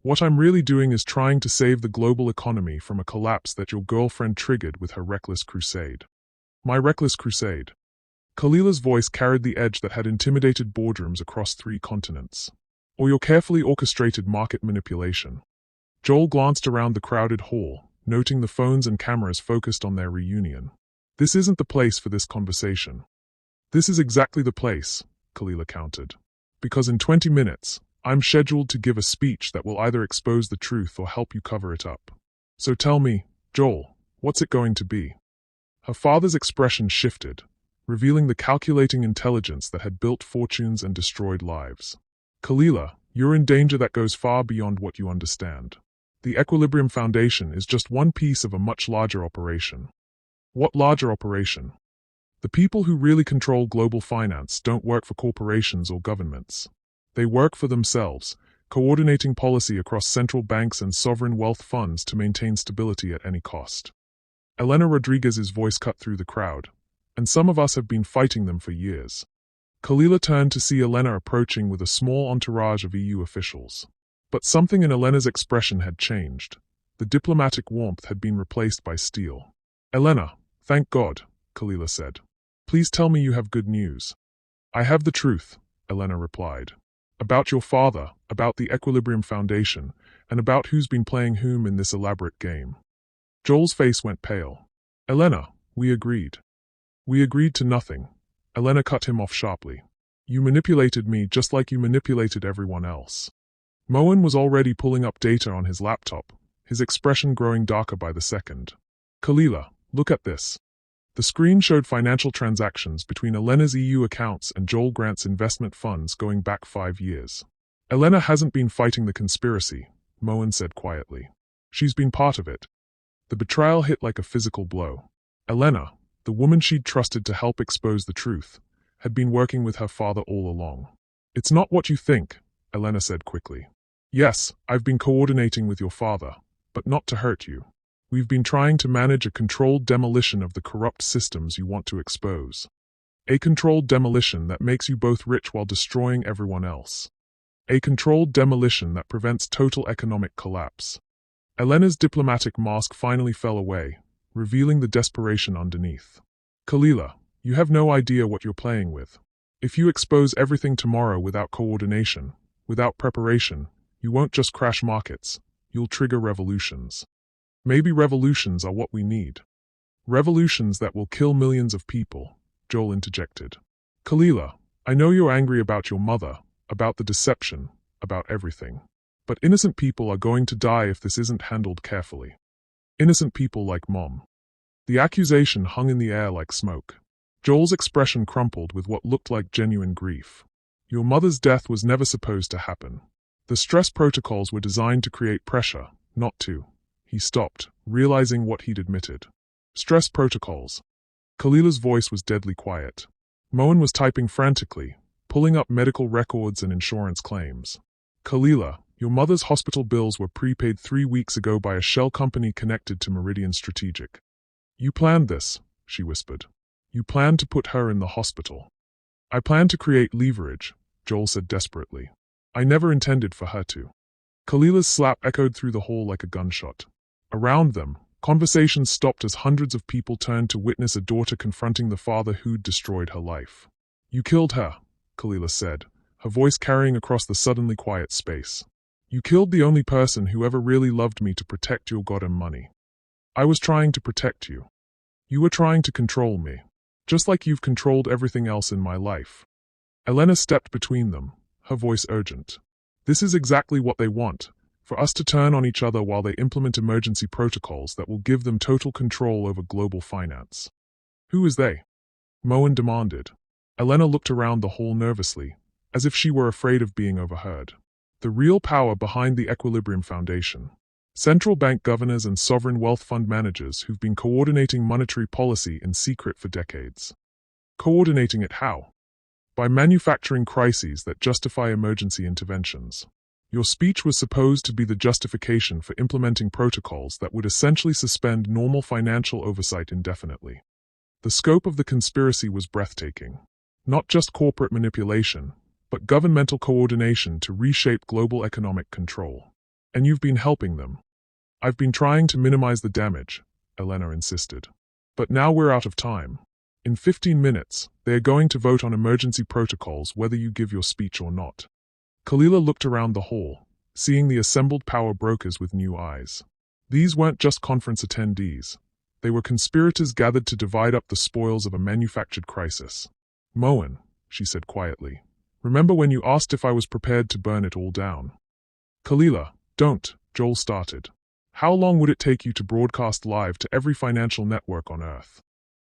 What I'm really doing is trying to save the global economy from a collapse that your girlfriend triggered with her reckless crusade." "My reckless crusade?" Kalila's voice carried the edge that had intimidated boardrooms across 3 continents. "Or your carefully orchestrated market manipulation." Joel glanced around the crowded hall, noting the phones and cameras focused on their reunion. "This isn't the place for this conversation." "This is exactly the place," Kalila countered. "Because in 20 minutes, I'm scheduled to give a speech that will either expose the truth or help you cover it up. So tell me, Joel, what's it going to be?" Her father's expression shifted, revealing the calculating intelligence that had built fortunes and destroyed lives. "Kalila, you're in danger that goes far beyond what you understand. The Equilibrium Foundation is just one piece of a much larger operation." "What larger operation?" "The people who really control global finance don't work for corporations or governments. They work for themselves, coordinating policy across central banks and sovereign wealth funds to maintain stability at any cost." Elena Rodriguez's voice cut through the crowd. "And some of us have been fighting them for years." Kalila turned to see Elena approaching with a small entourage of EU officials. But something in Elena's expression had changed. The diplomatic warmth had been replaced by steel. "Elena, thank God," Kalila said. "Please tell me you have good news." "I have the truth," Elena replied. "About your father, about the Equilibrium Foundation, and about who's been playing whom in this elaborate game." Joel's face went pale. "Elena, we agreed." "We agreed to nothing." Elena cut him off sharply. "You manipulated me just like you manipulated everyone else." Moen was already pulling up data on his laptop, his expression growing darker by the second. "Kalila, look at this." The screen showed financial transactions between Elena's EU accounts and Joel Grant's investment funds going back 5 years. "Elena hasn't been fighting the conspiracy," Moen said quietly. "She's been part of it." The betrayal hit like a physical blow. Elena, the woman she'd trusted to help expose the truth, had been working with her father all along. "It's not what you think," Elena said quickly. "Yes, I've been coordinating with your father, but not to hurt you. We've been trying to manage a controlled demolition of the corrupt systems you want to expose. A controlled demolition that makes you both rich while destroying everyone else. A controlled demolition that prevents total economic collapse." Elena's diplomatic mask finally fell away, revealing the desperation underneath. "Kalila, you have no idea what you're playing with. If you expose everything tomorrow without coordination, without preparation, you won't just crash markets, you'll trigger revolutions. Maybe revolutions are what we need. Revolutions that will kill millions of people," Joel interjected. "Kalila, I know you're angry about your mother, about the deception, about everything. But innocent people are going to die if this isn't handled carefully. Innocent people like Mom." The accusation hung in the air like smoke. Joel's expression crumpled with what looked like genuine grief. Your mother's death was never supposed to happen. The stress protocols were designed to create pressure, not to. He stopped, realizing what he'd admitted. Stress protocols. Khalila's voice was deadly quiet. Moen was typing frantically, pulling up medical records and insurance claims. Khalila, your mother's hospital bills were prepaid 3 weeks ago by a shell company connected to Meridian Strategic. You planned this, she whispered. You planned to put her in the hospital. I planned to create leverage, Joel said desperately. I never intended for her to. Khalila's slap echoed through the hall like a gunshot. Around them, conversations stopped as hundreds of people turned to witness a daughter confronting the father who'd destroyed her life. You killed her, Khalila said, her voice carrying across the suddenly quiet space. You killed the only person who ever really loved me to protect your goddamn money. I was trying to protect you. You were trying to control me, just like you've controlled everything else in my life. Elena stepped between them, her voice urgent. This is exactly what they want, for us to turn on each other while they implement emergency protocols that will give them total control over global finance. Who is they? Moen demanded. Elena looked around the hall nervously, as if she were afraid of being overheard. The real power behind the Equilibrium Foundation. Central bank governors and sovereign wealth fund managers who've been coordinating monetary policy in secret for decades. Coordinating it how? By manufacturing crises that justify emergency interventions. Your speech was supposed to be the justification for implementing protocols that would essentially suspend normal financial oversight indefinitely. The scope of the conspiracy was breathtaking. Not just corporate manipulation, but governmental coordination to reshape global economic control. And you've been helping them. I've been trying to minimize the damage, Elena insisted. But now we're out of time. In 15 minutes, they are going to vote on emergency protocols whether you give your speech or not. Khalila looked around the hall, seeing the assembled power brokers with new eyes. These weren't just conference attendees. They were conspirators gathered to divide up the spoils of a manufactured crisis. Moen, she said quietly. Remember when you asked if I was prepared to burn it all down? Khalila, don't, Joel started. How long would it take you to broadcast live to every financial network on Earth?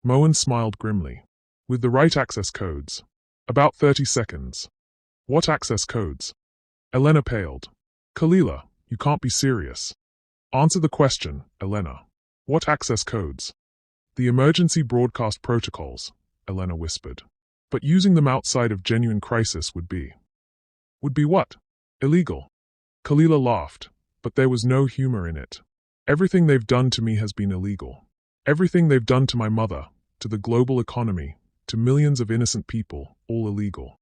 Moen smiled grimly. With the right access codes. About 30 seconds. What access codes? Elena paled. Khalila, you can't be serious. Answer the question, Elena. What access codes? The emergency broadcast protocols, Elena whispered. But using them outside of genuine crisis would be. Would be what? Illegal. Khalila laughed, but there was no humor in it. Everything they've done to me has been illegal. Everything they've done to my mother, to the global economy, to millions of innocent people, all illegal.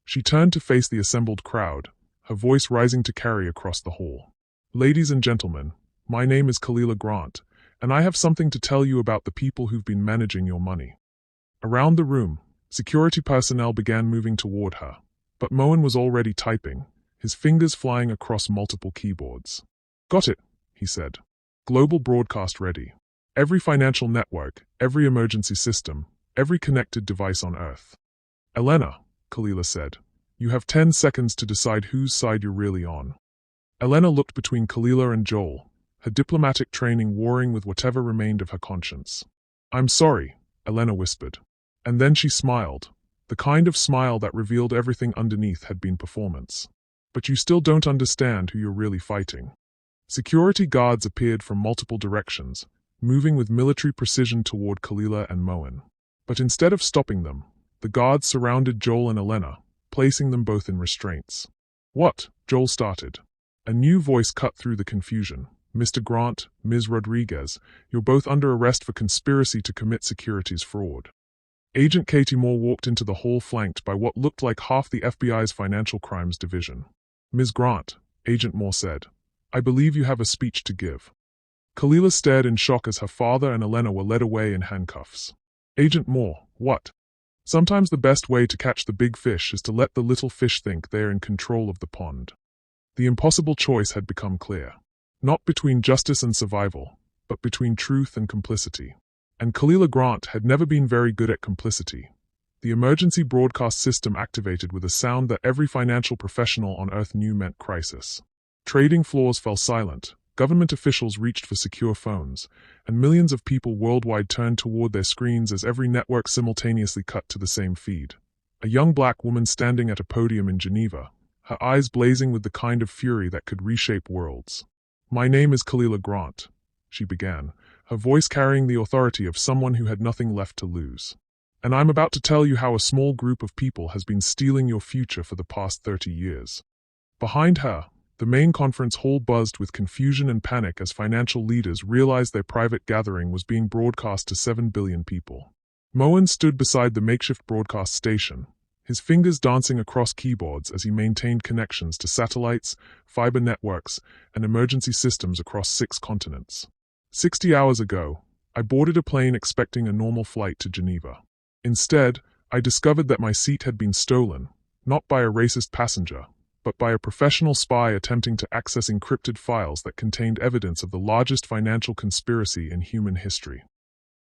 She turned to face the assembled crowd, her voice rising to carry across the hall. Ladies and gentlemen, my name is Khalila Grant, and I have something to tell you about the people who've been managing your money. Around the room, security personnel began moving toward her, but Moen was already typing, his fingers flying across multiple keyboards. Got it, he said. Global broadcast ready. Every financial network, every emergency system, every connected device on Earth. Elena, Khalila said, you have 10 seconds to decide whose side you're really on. Elena looked between Khalila and Joel, her diplomatic training warring with whatever remained of her conscience. I'm sorry, Elena whispered. And then she smiled, the kind of smile that revealed everything underneath had been performance. But you still don't understand who you're really fighting. Security guards appeared from multiple directions, moving with military precision toward Khalila and Moen. But instead of stopping them, the guards surrounded Joel and Elena, placing them both in restraints. What? Joel started. A new voice cut through the confusion. Mr. Grant, Ms. Rodriguez, you're both under arrest for conspiracy to commit securities fraud. Agent Katie Moore walked into the hall flanked by what looked like half the FBI's Financial Crimes Division. Ms. Grant, Agent Moore said, I believe you have a speech to give. Khalila stared in shock as her father and Elena were led away in handcuffs. Agent Moore, what? Sometimes the best way to catch the big fish is to let the little fish think they are in control of the pond. The impossible choice had become clear. Not between justice and survival, but between truth and complicity. And Khalila Grant had never been very good at complicity. The emergency broadcast system activated with a sound that every financial professional on Earth knew meant crisis. Trading floors fell silent, Government officials reached for secure phones, and millions of people worldwide turned toward their screens as every network simultaneously cut to the same feed. A young black woman standing at a podium in Geneva, her eyes blazing with the kind of fury that could reshape worlds. "My name is Kalila Grant," she began, her voice carrying the authority of someone who had nothing left to lose. "And I'm about to tell you how a small group of people has been stealing your future for the past 30 years. Behind her, the main conference hall buzzed with confusion and panic as financial leaders realized their private gathering was being broadcast to 7 billion people. Moen stood beside the makeshift broadcast station, his fingers dancing across keyboards as he maintained connections to satellites, fiber networks, and emergency systems across 6 continents. 60 hours ago, I boarded a plane expecting a normal flight to Geneva. Instead, I discovered that my seat had been stolen, not by a racist passenger, but by a professional spy attempting to access encrypted files that contained evidence of the largest financial conspiracy in human history.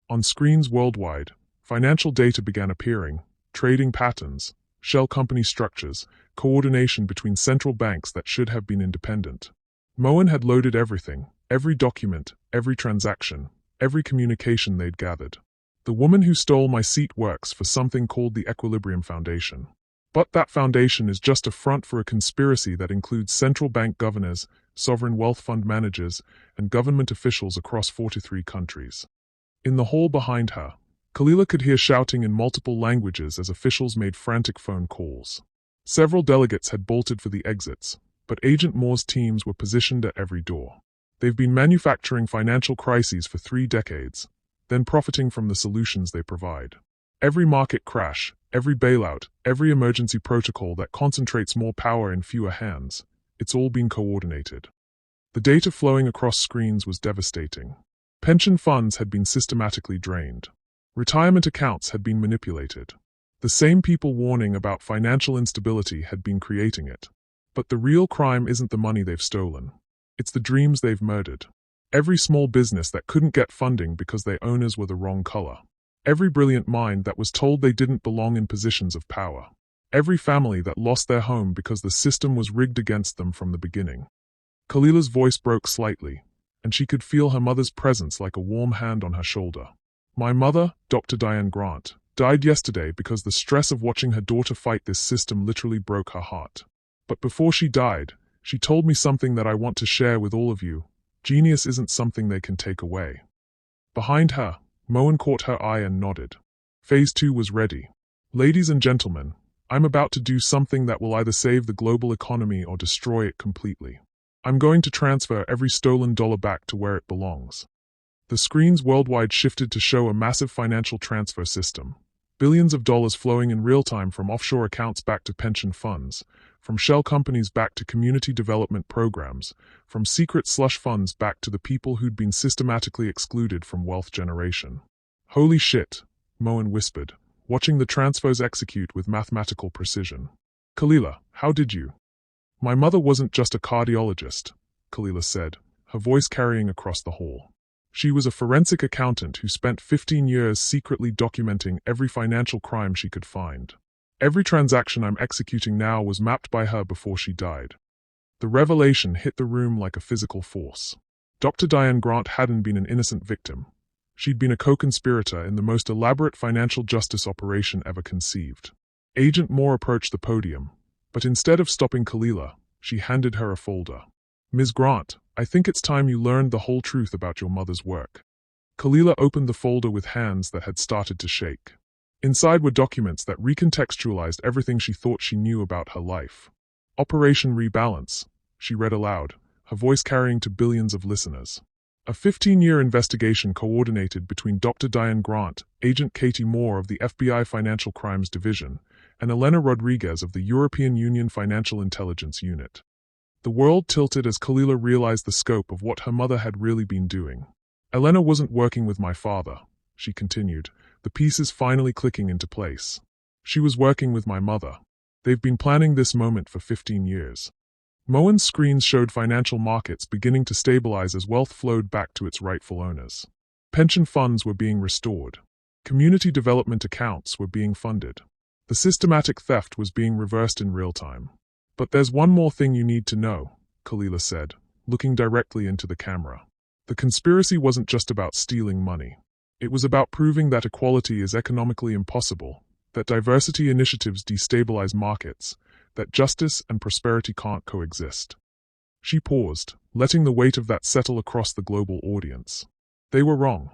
On screens worldwide, financial data began appearing, trading patterns, shell company structures, coordination between central banks that should have been independent. Moen had loaded everything, every document, every transaction, every communication they'd gathered. The woman who stole my seat works for something called the Equilibrium Foundation. But that foundation is just a front for a conspiracy that includes central bank governors, sovereign wealth fund managers, and government officials across 43 countries. In the hall behind her, Kalila could hear shouting in multiple languages as officials made frantic phone calls. Several delegates had bolted for the exits, but Agent Moore's teams were positioned at every door. They've been manufacturing financial crises for 3 decades, then profiting from the solutions they provide. Every market crash, every bailout, every emergency protocol that concentrates more power in fewer hands, it's all been coordinated. The data flowing across screens was devastating. Pension funds had been systematically drained. Retirement accounts had been manipulated. The same people warning about financial instability had been creating it. But the real crime isn't the money they've stolen. It's the dreams they've murdered. Every small business that couldn't get funding because their owners were the wrong color. Every brilliant mind that was told they didn't belong in positions of power. Every family that lost their home because the system was rigged against them from the beginning. Kalila's voice broke slightly, and she could feel her mother's presence like a warm hand on her shoulder. "My mother, Dr. Diane Grant, died yesterday because the stress of watching her daughter fight this system literally broke her heart. But before she died, she told me something that I want to share with all of you. Genius isn't something they can take away." Behind her, Moen caught her eye and nodded. Phase 2 was ready. "Ladies and gentlemen, I'm about to do something that will either save the global economy or destroy it completely. I'm going to transfer every stolen dollar back to where it belongs." The screens worldwide shifted to show a massive financial transfer system. Billions of dollars flowing in real time from offshore accounts back to pension funds, from shell companies back to community development programs, from secret slush funds back to the people who'd been systematically excluded from wealth generation. "Holy shit," Moen whispered, watching the transfers execute with mathematical precision. "Kalila, how did you?" "My mother wasn't just a cardiologist," Kalila said, her voice carrying across the hall. "She was a forensic accountant who spent 15 years secretly documenting every financial crime she could find. Every transaction I'm executing now was mapped by her before she died." The revelation hit the room like a physical force. Dr. Diane Grant hadn't been an innocent victim. She'd been a co-conspirator in the most elaborate financial justice operation ever conceived. Agent Moore approached the podium, but instead of stopping Kalila, she handed her a folder. "Ms. Grant, I think it's time you learned the whole truth about your mother's work." Kalila opened the folder with hands that had started to shake. Inside were documents that recontextualized everything she thought she knew about her life. "Operation Rebalance," she read aloud, her voice carrying to billions of listeners. "A 15-year investigation coordinated between Dr. Diane Grant, Agent Katie Moore of the FBI Financial Crimes Division, and Elena Rodriguez of the European Union Financial Intelligence Unit." The world tilted as Kalila realized the scope of what her mother had really been doing. "Elena wasn't working with my father," she continued, the pieces finally clicking into place. "She was working with my mother. They've been planning this moment for 15 years. Moen's screens showed financial markets beginning to stabilize as wealth flowed back to its rightful owners. Pension funds were being restored. Community development accounts were being funded. The systematic theft was being reversed in real time. "But there's one more thing you need to know," Kalila said, looking directly into the camera. The conspiracy wasn't just about stealing money. It was about proving that equality is economically impossible, that diversity initiatives destabilize markets, that justice and prosperity can't coexist. She paused, letting the weight of that settle across the global audience. They were wrong.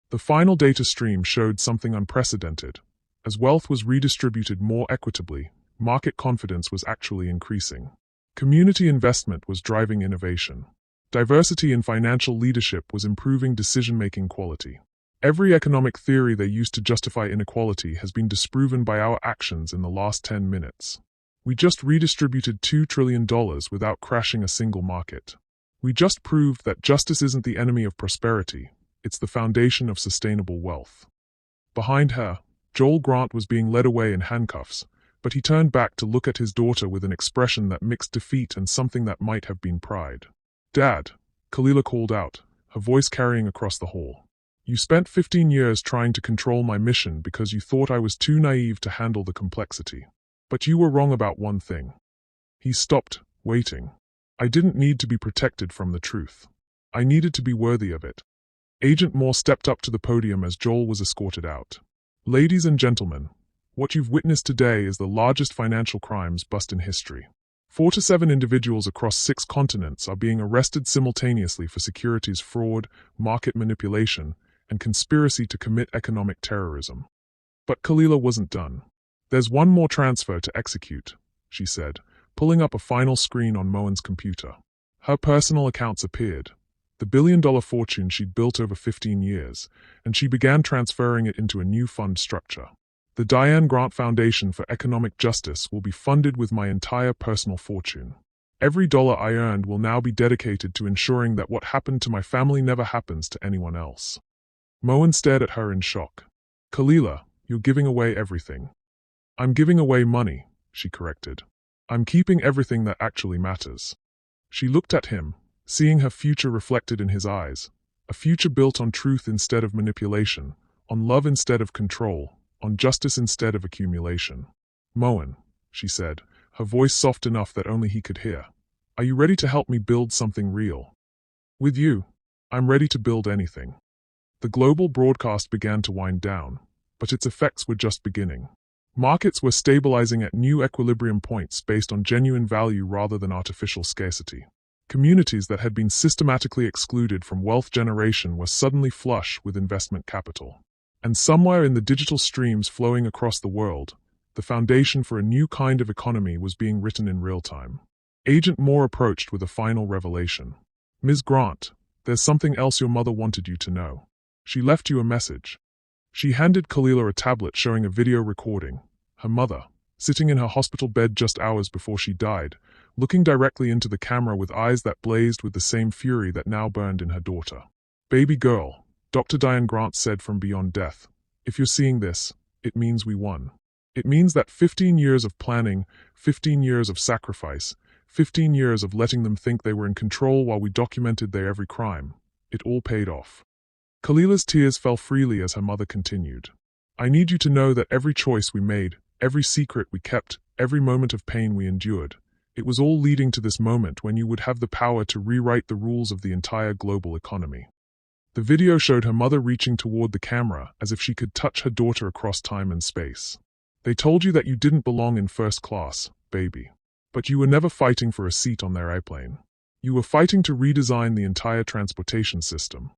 The final data stream showed something unprecedented. As wealth was redistributed more equitably, market confidence was actually increasing. Community investment was driving innovation. Diversity in financial leadership was improving decision-making quality. Every economic theory they used to justify inequality has been disproven by our actions in the last 10 minutes. We just redistributed $2 trillion without crashing a single market. We just proved that justice isn't the enemy of prosperity, it's the foundation of sustainable wealth. Behind her, Joel Grant was being led away in handcuffs, but he turned back to look at his daughter with an expression that mixed defeat and something that might have been pride. "Dad," Kalila called out, her voice carrying across the hall. "You spent 15 years trying to control my mission because you thought I was too naive to handle the complexity. But you were wrong about one thing." He stopped, waiting. "I didn't need to be protected from the truth. I needed to be worthy of it." Agent Moore stepped up to the podium as Joel was escorted out. "Ladies and gentlemen, what you've witnessed today is the largest financial crimes bust in history. 4 to 7 individuals across 6 continents are being arrested simultaneously for securities fraud, market manipulation, and conspiracy to commit economic terrorism." But Kalila wasn't done. "There's one more transfer to execute," she said, pulling up a final screen on Moen's computer. Her personal accounts appeared, the billion-dollar fortune she'd built over 15 years, and she began transferring it into a new fund structure. "The Diane Grant Foundation for Economic Justice will be funded with my entire personal fortune. Every dollar I earned will now be dedicated to ensuring that what happened to my family never happens to anyone else." Moen stared at her in shock. "Kalila, you're giving away everything." "I'm giving away money," she corrected. "I'm keeping everything that actually matters." She looked at him, seeing her future reflected in his eyes, a future built on truth instead of manipulation, on love instead of control, on justice instead of accumulation. "Moen," she said, her voice soft enough that only he could hear, "are you ready to help me build something real?" "With you, I'm ready to build anything." The global broadcast began to wind down, but its effects were just beginning. Markets were stabilizing at new equilibrium points based on genuine value rather than artificial scarcity. Communities that had been systematically excluded from wealth generation were suddenly flush with investment capital. And somewhere in the digital streams flowing across the world, the foundation for a new kind of economy was being written in real time. Agent Moore approached with a final revelation. "Ms. Grant, there's something else your mother wanted you to know. She left you a message." She handed Kalila a tablet showing a video recording. Her mother, sitting in her hospital bed just hours before she died, looking directly into the camera with eyes that blazed with the same fury that now burned in her daughter. "Baby girl," Dr. Diane Grant said from beyond death, "if you're seeing this, it means we won. It means that 15 years of planning, 15 years of sacrifice, 15 years of letting them think they were in control while we documented their every crime, it all paid off." Kalila's tears fell freely as her mother continued. "I need you to know that every choice we made, every secret we kept, every moment of pain we endured, it was all leading to this moment when you would have the power to rewrite the rules of the entire global economy." The video showed her mother reaching toward the camera as if she could touch her daughter across time and space. "They told you that you didn't belong in first class, baby. But you were never fighting for a seat on their airplane. You were fighting to redesign the entire transportation system."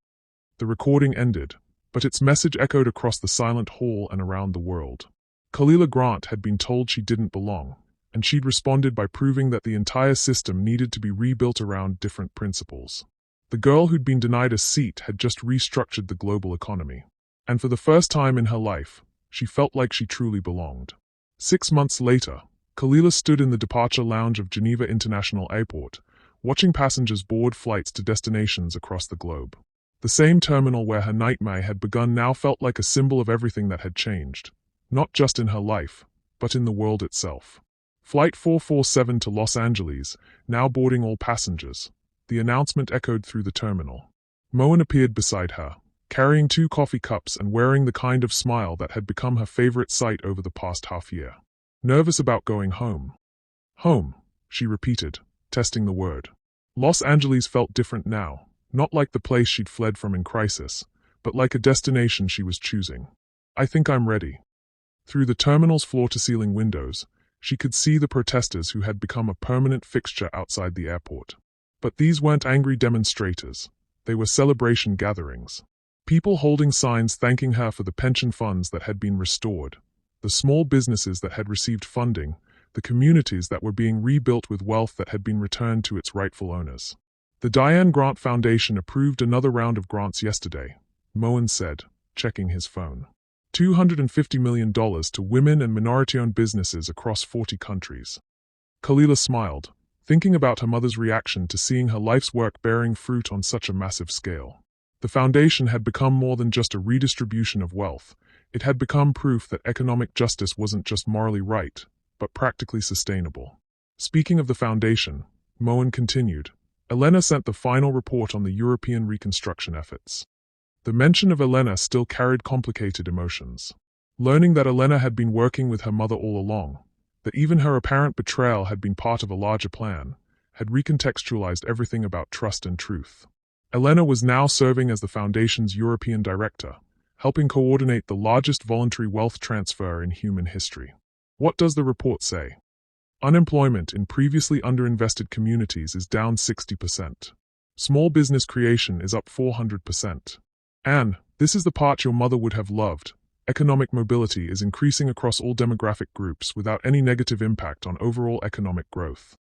The recording ended, but its message echoed across the silent hall and around the world. Kalila Grant had been told she didn't belong, and she'd responded by proving that the entire system needed to be rebuilt around different principles. The girl who'd been denied a seat had just restructured the global economy. And for the first time in her life, she felt like she truly belonged. 6 months later, Kalila stood in the departure lounge of Geneva International Airport, watching passengers board flights to destinations across the globe. The same terminal where her nightmare had begun now felt like a symbol of everything that had changed, not just in her life, but in the world itself. Flight 447 to Los Angeles, now boarding all passengers. The announcement echoed through the terminal. Moen appeared beside her, carrying 2 coffee cups and wearing the kind of smile that had become her favorite sight over the past half year. "Nervous about going home?" "Home," she repeated, testing the word. Los Angeles felt different now, not like the place she'd fled from in crisis, but like a destination she was choosing. I think I'm ready. Through the terminal's floor-to-ceiling windows, she could see the protesters who had become a permanent fixture outside the airport. But these weren't angry demonstrators. They were celebration gatherings. People holding signs thanking her for the pension funds that had been restored, the small businesses that had received funding, the communities that were being rebuilt with wealth that had been returned to its rightful owners. The Diane Grant Foundation approved another round of grants yesterday, Moen said, checking his phone. $250 million to women and minority-owned businesses across 40 countries. Kalila smiled, thinking about her mother's reaction to seeing her life's work bearing fruit on such a massive scale. The foundation had become more than just a redistribution of wealth. It had become proof that economic justice wasn't just morally right, but practically sustainable. Speaking of the foundation, Moen continued, Elena sent the final report on the European reconstruction efforts. The mention of Elena still carried complicated emotions. Learning that Elena had been working with her mother all along, that even her apparent betrayal had been part of a larger plan, had recontextualized everything about trust and truth. Elena was now serving as the Foundation's European director, helping coordinate the largest voluntary wealth transfer in human history. What does the report say? Unemployment in previously underinvested communities is down 60%. Small business creation is up 400%. And, this is the part your mother would have loved, economic mobility is increasing across all demographic groups without any negative impact on overall economic growth.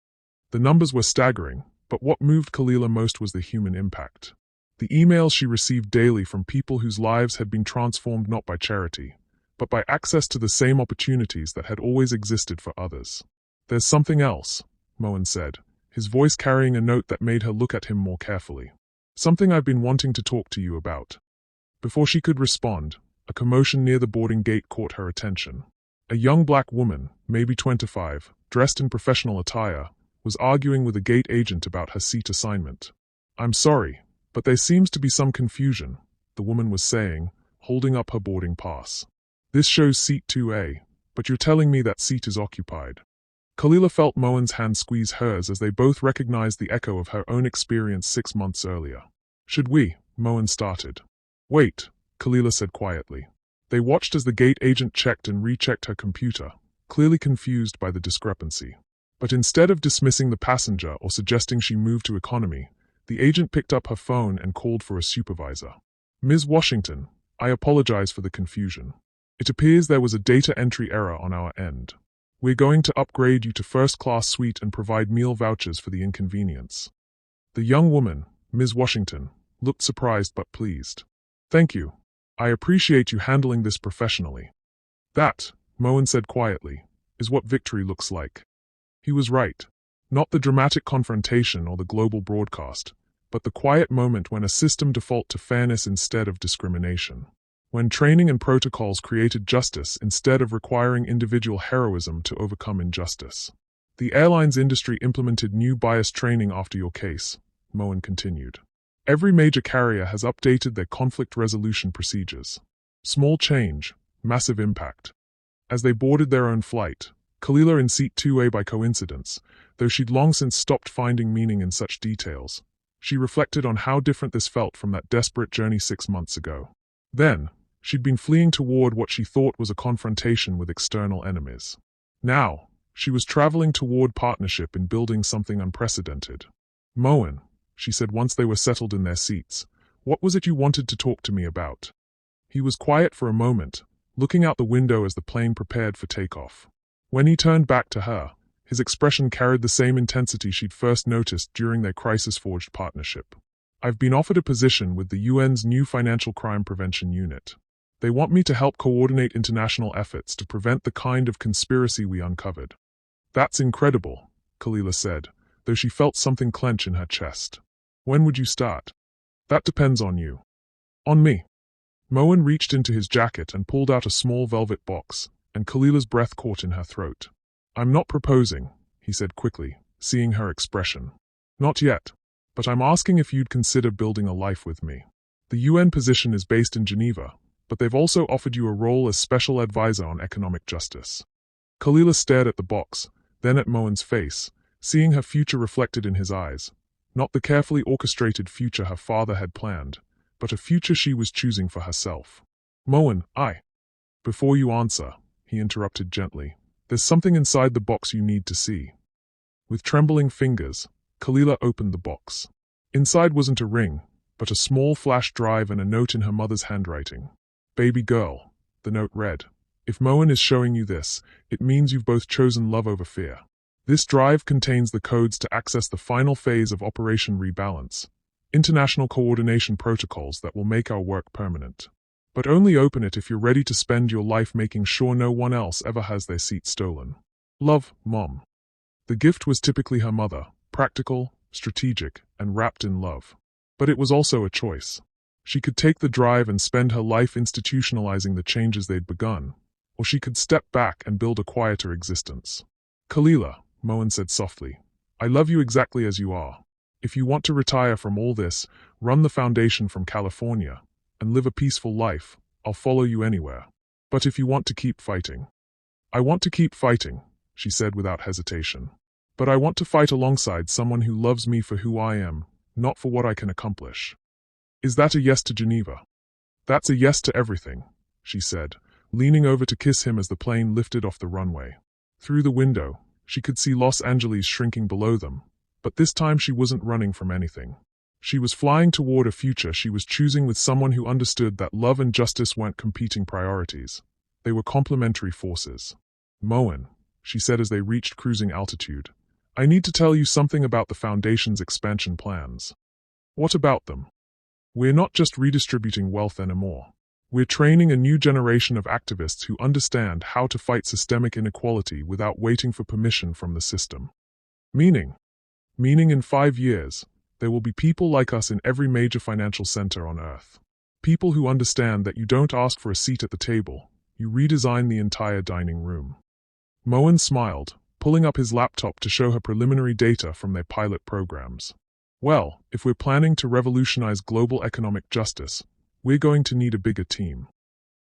The numbers were staggering, but what moved Kalila most was the human impact. The emails she received daily from people whose lives had been transformed not by charity, but by access to the same opportunities that had always existed for others. There's something else, Moen said, his voice carrying a note that made her look at him more carefully. Something I've been wanting to talk to you about. Before she could respond, a commotion near the boarding gate caught her attention. A young black woman, maybe 25, dressed in professional attire, was arguing with a gate agent about her seat assignment. I'm sorry, but there seems to be some confusion, the woman was saying, holding up her boarding pass. This shows seat 2A, but you're telling me that seat is occupied. Kalila felt Moen's hand squeeze hers as they both recognized the echo of her own experience 6 months earlier. Should we? Moen started. Wait, Kalila said quietly. They watched as the gate agent checked and rechecked her computer, clearly confused by the discrepancy. But instead of dismissing the passenger or suggesting she move to economy, the agent picked up her phone and called for a supervisor. Ms. Washington, I apologize for the confusion. It appears there was a data entry error on our end. We're going to upgrade you to first-class suite and provide meal vouchers for the inconvenience. The young woman, Ms. Washington, looked surprised but pleased. Thank you. I appreciate you handling this professionally. That, Moen said quietly, is what victory looks like. He was right. Not the dramatic confrontation or the global broadcast, but the quiet moment when a system defaulted to fairness instead of discrimination. When training and protocols created justice instead of requiring individual heroism to overcome injustice. The airlines industry implemented new bias training after your case, Moen continued. Every major carrier has updated their conflict resolution procedures. Small change, massive impact. As they boarded their own flight, Kalila in seat 2A by coincidence, though she'd long since stopped finding meaning in such details, she reflected on how different this felt from that desperate journey 6 months ago. Then, she'd been fleeing toward what she thought was a confrontation with external enemies. Now, she was traveling toward partnership in building something unprecedented. Moen, she said once they were settled in their seats, what was it you wanted to talk to me about? He was quiet for a moment, looking out the window as the plane prepared for takeoff. When he turned back to her, his expression carried the same intensity she'd first noticed during their crisis-forged partnership. I've been offered a position with the UN's new Financial Crime Prevention Unit. They want me to help coordinate international efforts to prevent the kind of conspiracy we uncovered. That's incredible, Kalila said, though she felt something clench in her chest. When would you start? That depends on you. On me. Moen reached into his jacket and pulled out a small velvet box, and Kalila's breath caught in her throat. I'm not proposing, he said quickly, seeing her expression. Not yet. But I'm asking if you'd consider building a life with me. The UN position is based in Geneva, but they've also offered you a role as special advisor on economic justice. Kalila stared at the box, then at Moen's face, seeing her future reflected in his eyes. Not the carefully orchestrated future her father had planned, but a future she was choosing for herself. Moen, Before you answer, he interrupted gently, there's something inside the box you need to see. With trembling fingers, Kalila opened the box. Inside wasn't a ring, but a small flash drive and a note in her mother's handwriting. Baby girl, the note read. If Moen is showing you this, it means you've both chosen love over fear. This drive contains the codes to access the final phase of Operation Rebalance, international coordination protocols that will make our work permanent. But only open it if you're ready to spend your life making sure no one else ever has their seat stolen. Love, Mom. The gift was typically her mother, practical, strategic, and wrapped in love. But it was also a choice. She could take the drive and spend her life institutionalizing the changes they'd begun, or she could step back and build a quieter existence. Kalila, Moen said softly, I love you exactly as you are. If you want to retire from all this, run the foundation from California, and live a peaceful life, I'll follow you anywhere. But if you want to keep fighting. I want to keep fighting, she said without hesitation. But I want to fight alongside someone who loves me for who I am, not for what I can accomplish. Is that a yes to Geneva? That's a yes to everything, she said, leaning over to kiss him as the plane lifted off the runway. Through the window, she could see Los Angeles shrinking below them, but this time she wasn't running from anything. She was flying toward a future she was choosing with someone who understood that love and justice weren't competing priorities. They were complementary forces. Moen, she said as they reached cruising altitude, I need to tell you something about the Foundation's expansion plans. What about them? We're not just redistributing wealth anymore. We're training a new generation of activists who understand how to fight systemic inequality without waiting for permission from the system. Meaning in 5 years, there will be people like us in every major financial center on Earth. People who understand that you don't ask for a seat at the table, you redesign the entire dining room. Moen smiled, pulling up his laptop to show her preliminary data from their pilot programs. Well, if we're planning to revolutionize global economic justice, we're going to need a bigger team.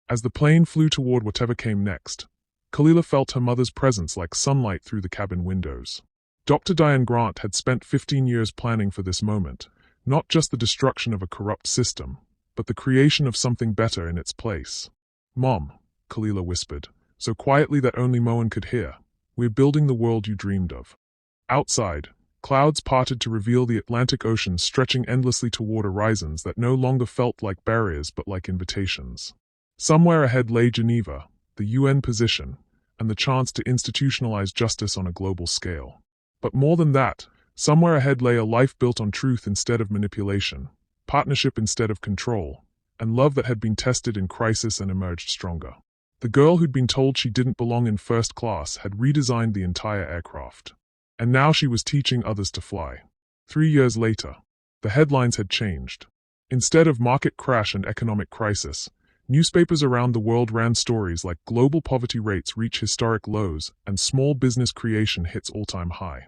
As the plane flew toward whatever came next, Kalila felt her mother's presence like sunlight through the cabin windows. Dr. Diane Grant had spent 15 years planning for this moment, not just the destruction of a corrupt system, but the creation of something better in its place. Mom, Kalila whispered, so quietly that only Moen could hear, we're building the world you dreamed of. Outside, clouds parted to reveal the Atlantic Ocean stretching endlessly toward horizons that no longer felt like barriers but like invitations. Somewhere ahead lay Geneva, the UN position, and the chance to institutionalize justice on a global scale. But more than that, somewhere ahead lay a life built on truth instead of manipulation, partnership instead of control, and love that had been tested in crisis and emerged stronger. The girl who'd been told she didn't belong in first class had redesigned the entire aircraft. And now she was teaching others to fly. 3 years later, the headlines had changed. Instead of market crash and economic crisis, newspapers around the world ran stories like global poverty rates reach historic lows and small business creation hits all-time high.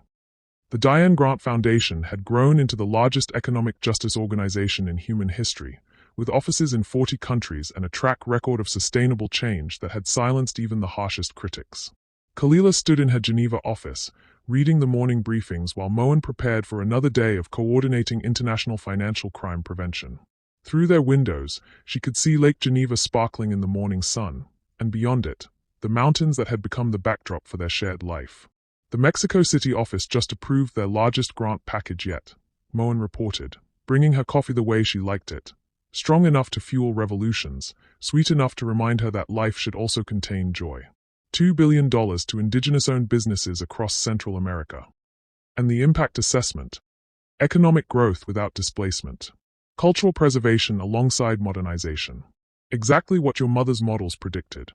The Diane Grant Foundation had grown into the largest economic justice organization in human history, with offices in 40 countries and a track record of sustainable change that had silenced even the harshest critics. Kalila stood in her Geneva office, reading the morning briefings while Moen prepared for another day of coordinating international financial crime prevention. Through their windows, she could see Lake Geneva sparkling in the morning sun, and beyond it, the mountains that had become the backdrop for their shared life. The Mexico City office just approved their largest grant package yet, Moen reported, bringing her coffee the way she liked it. Strong enough to fuel revolutions, sweet enough to remind her that life should also contain joy. $2 billion to indigenous-owned businesses across Central America. And the impact assessment. Economic growth without displacement. Cultural preservation alongside modernization. Exactly what your mother's models predicted.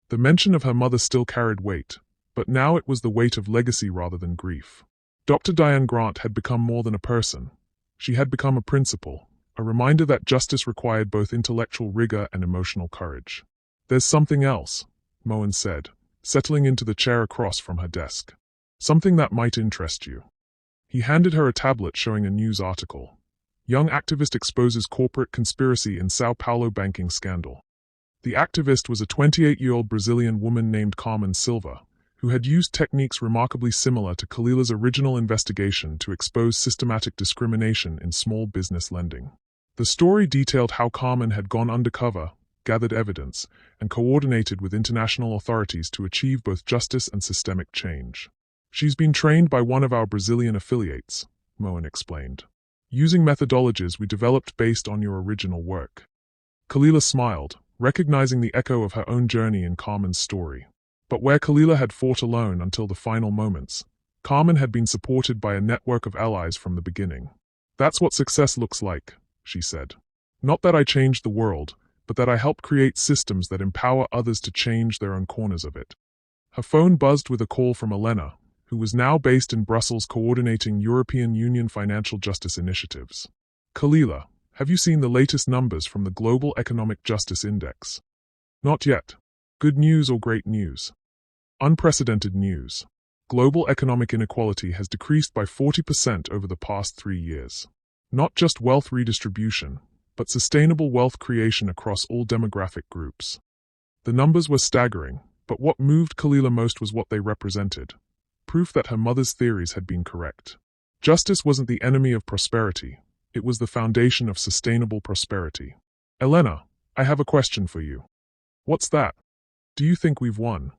The mention of her mother still carried weight, but now it was the weight of legacy rather than grief. Dr. Diane Grant had become more than a person. She had become a principle, a reminder that justice required both intellectual rigor and emotional courage. There's something else, Moen said, settling into the chair across from her desk. Something that might interest you. He handed her a tablet showing a news article. Young activist exposes corporate conspiracy in Sao Paulo banking scandal. The activist was a 28-year-old Brazilian woman named Carmen Silva, who had used techniques remarkably similar to Khalila's original investigation to expose systematic discrimination in small business lending. The story detailed how Carmen had gone undercover, gathered evidence, and coordinated with international authorities to achieve both justice and systemic change. She's been trained by one of our Brazilian affiliates, Moen explained, using methodologies we developed based on your original work. Khalila smiled, recognizing the echo of her own journey in Carmen's story. But where Khalila had fought alone until the final moments, Carmen had been supported by a network of allies from the beginning. That's what success looks like, she said. Not that I changed the world, but that I helped create systems that empower others to change their own corners of it. Her phone buzzed with a call from Elena, who was now based in Brussels coordinating European Union financial justice initiatives. Khalila, have you seen the latest numbers from the Global Economic Justice Index? Not yet. Good news or great news? Unprecedented news. Global economic inequality has decreased by 40% over the past 3 years. Not just wealth redistribution, but sustainable wealth creation across all demographic groups. The numbers were staggering, but what moved Khalila most was what they represented. Proof that her mother's theories had been correct. Justice wasn't the enemy of prosperity, it was the foundation of sustainable prosperity. Elena, I have a question for you. What's that? Do you think we've won?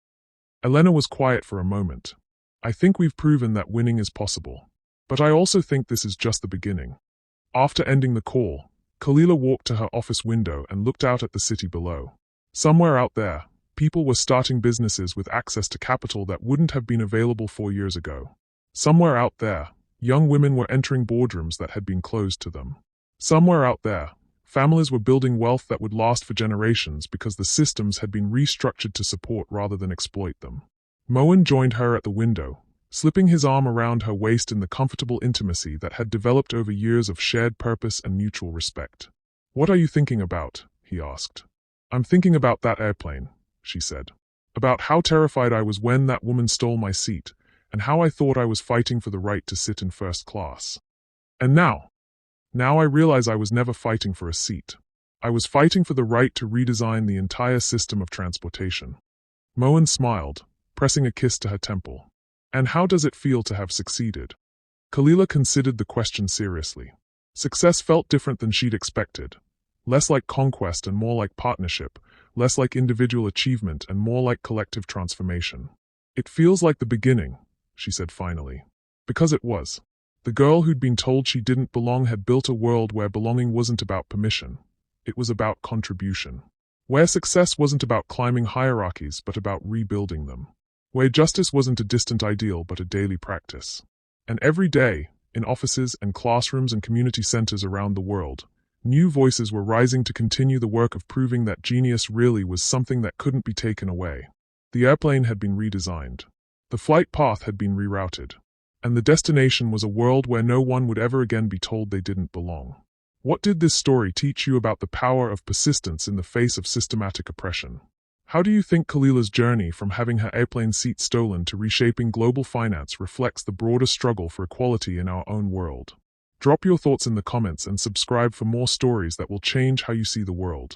Elena was quiet for a moment. I think we've proven that winning is possible. But I also think this is just the beginning. After ending the call, Khalila walked to her office window and looked out at the city below. Somewhere out there, people were starting businesses with access to capital that wouldn't have been available 4 years ago. Somewhere out there, young women were entering boardrooms that had been closed to them. Somewhere out there, families were building wealth that would last for generations because the systems had been restructured to support rather than exploit them. Moen joined her at the window, slipping his arm around her waist in the comfortable intimacy that had developed over years of shared purpose and mutual respect. What are you thinking about? He asked. I'm thinking about that airplane, she said. About how terrified I was when that woman stole my seat, and how I thought I was fighting for the right to sit in first class. And now I realize I was never fighting for a seat. I was fighting for the right to redesign the entire system of transportation. Moen smiled, pressing a kiss to her temple. And how does it feel to have succeeded? Khalila considered the question seriously. Success felt different than she'd expected. Less like conquest and more like partnership, less like individual achievement and more like collective transformation. It feels like the beginning, she said finally. Because it was. The girl who'd been told she didn't belong had built a world where belonging wasn't about permission. It was about contribution. Where success wasn't about climbing hierarchies but about rebuilding them. Where justice wasn't a distant ideal but a daily practice. And every day, in offices and classrooms and community centers around the world, new voices were rising to continue the work of proving that genius really was something that couldn't be taken away. The airplane had been redesigned. The flight path had been rerouted. And the destination was a world where no one would ever again be told they didn't belong. What did this story teach you about the power of persistence in the face of systematic oppression? How do you think Khalila's journey from having her airplane seat stolen to reshaping global finance reflects the broader struggle for equality in our own world? Drop your thoughts in the comments and subscribe for more stories that will change how you see the world.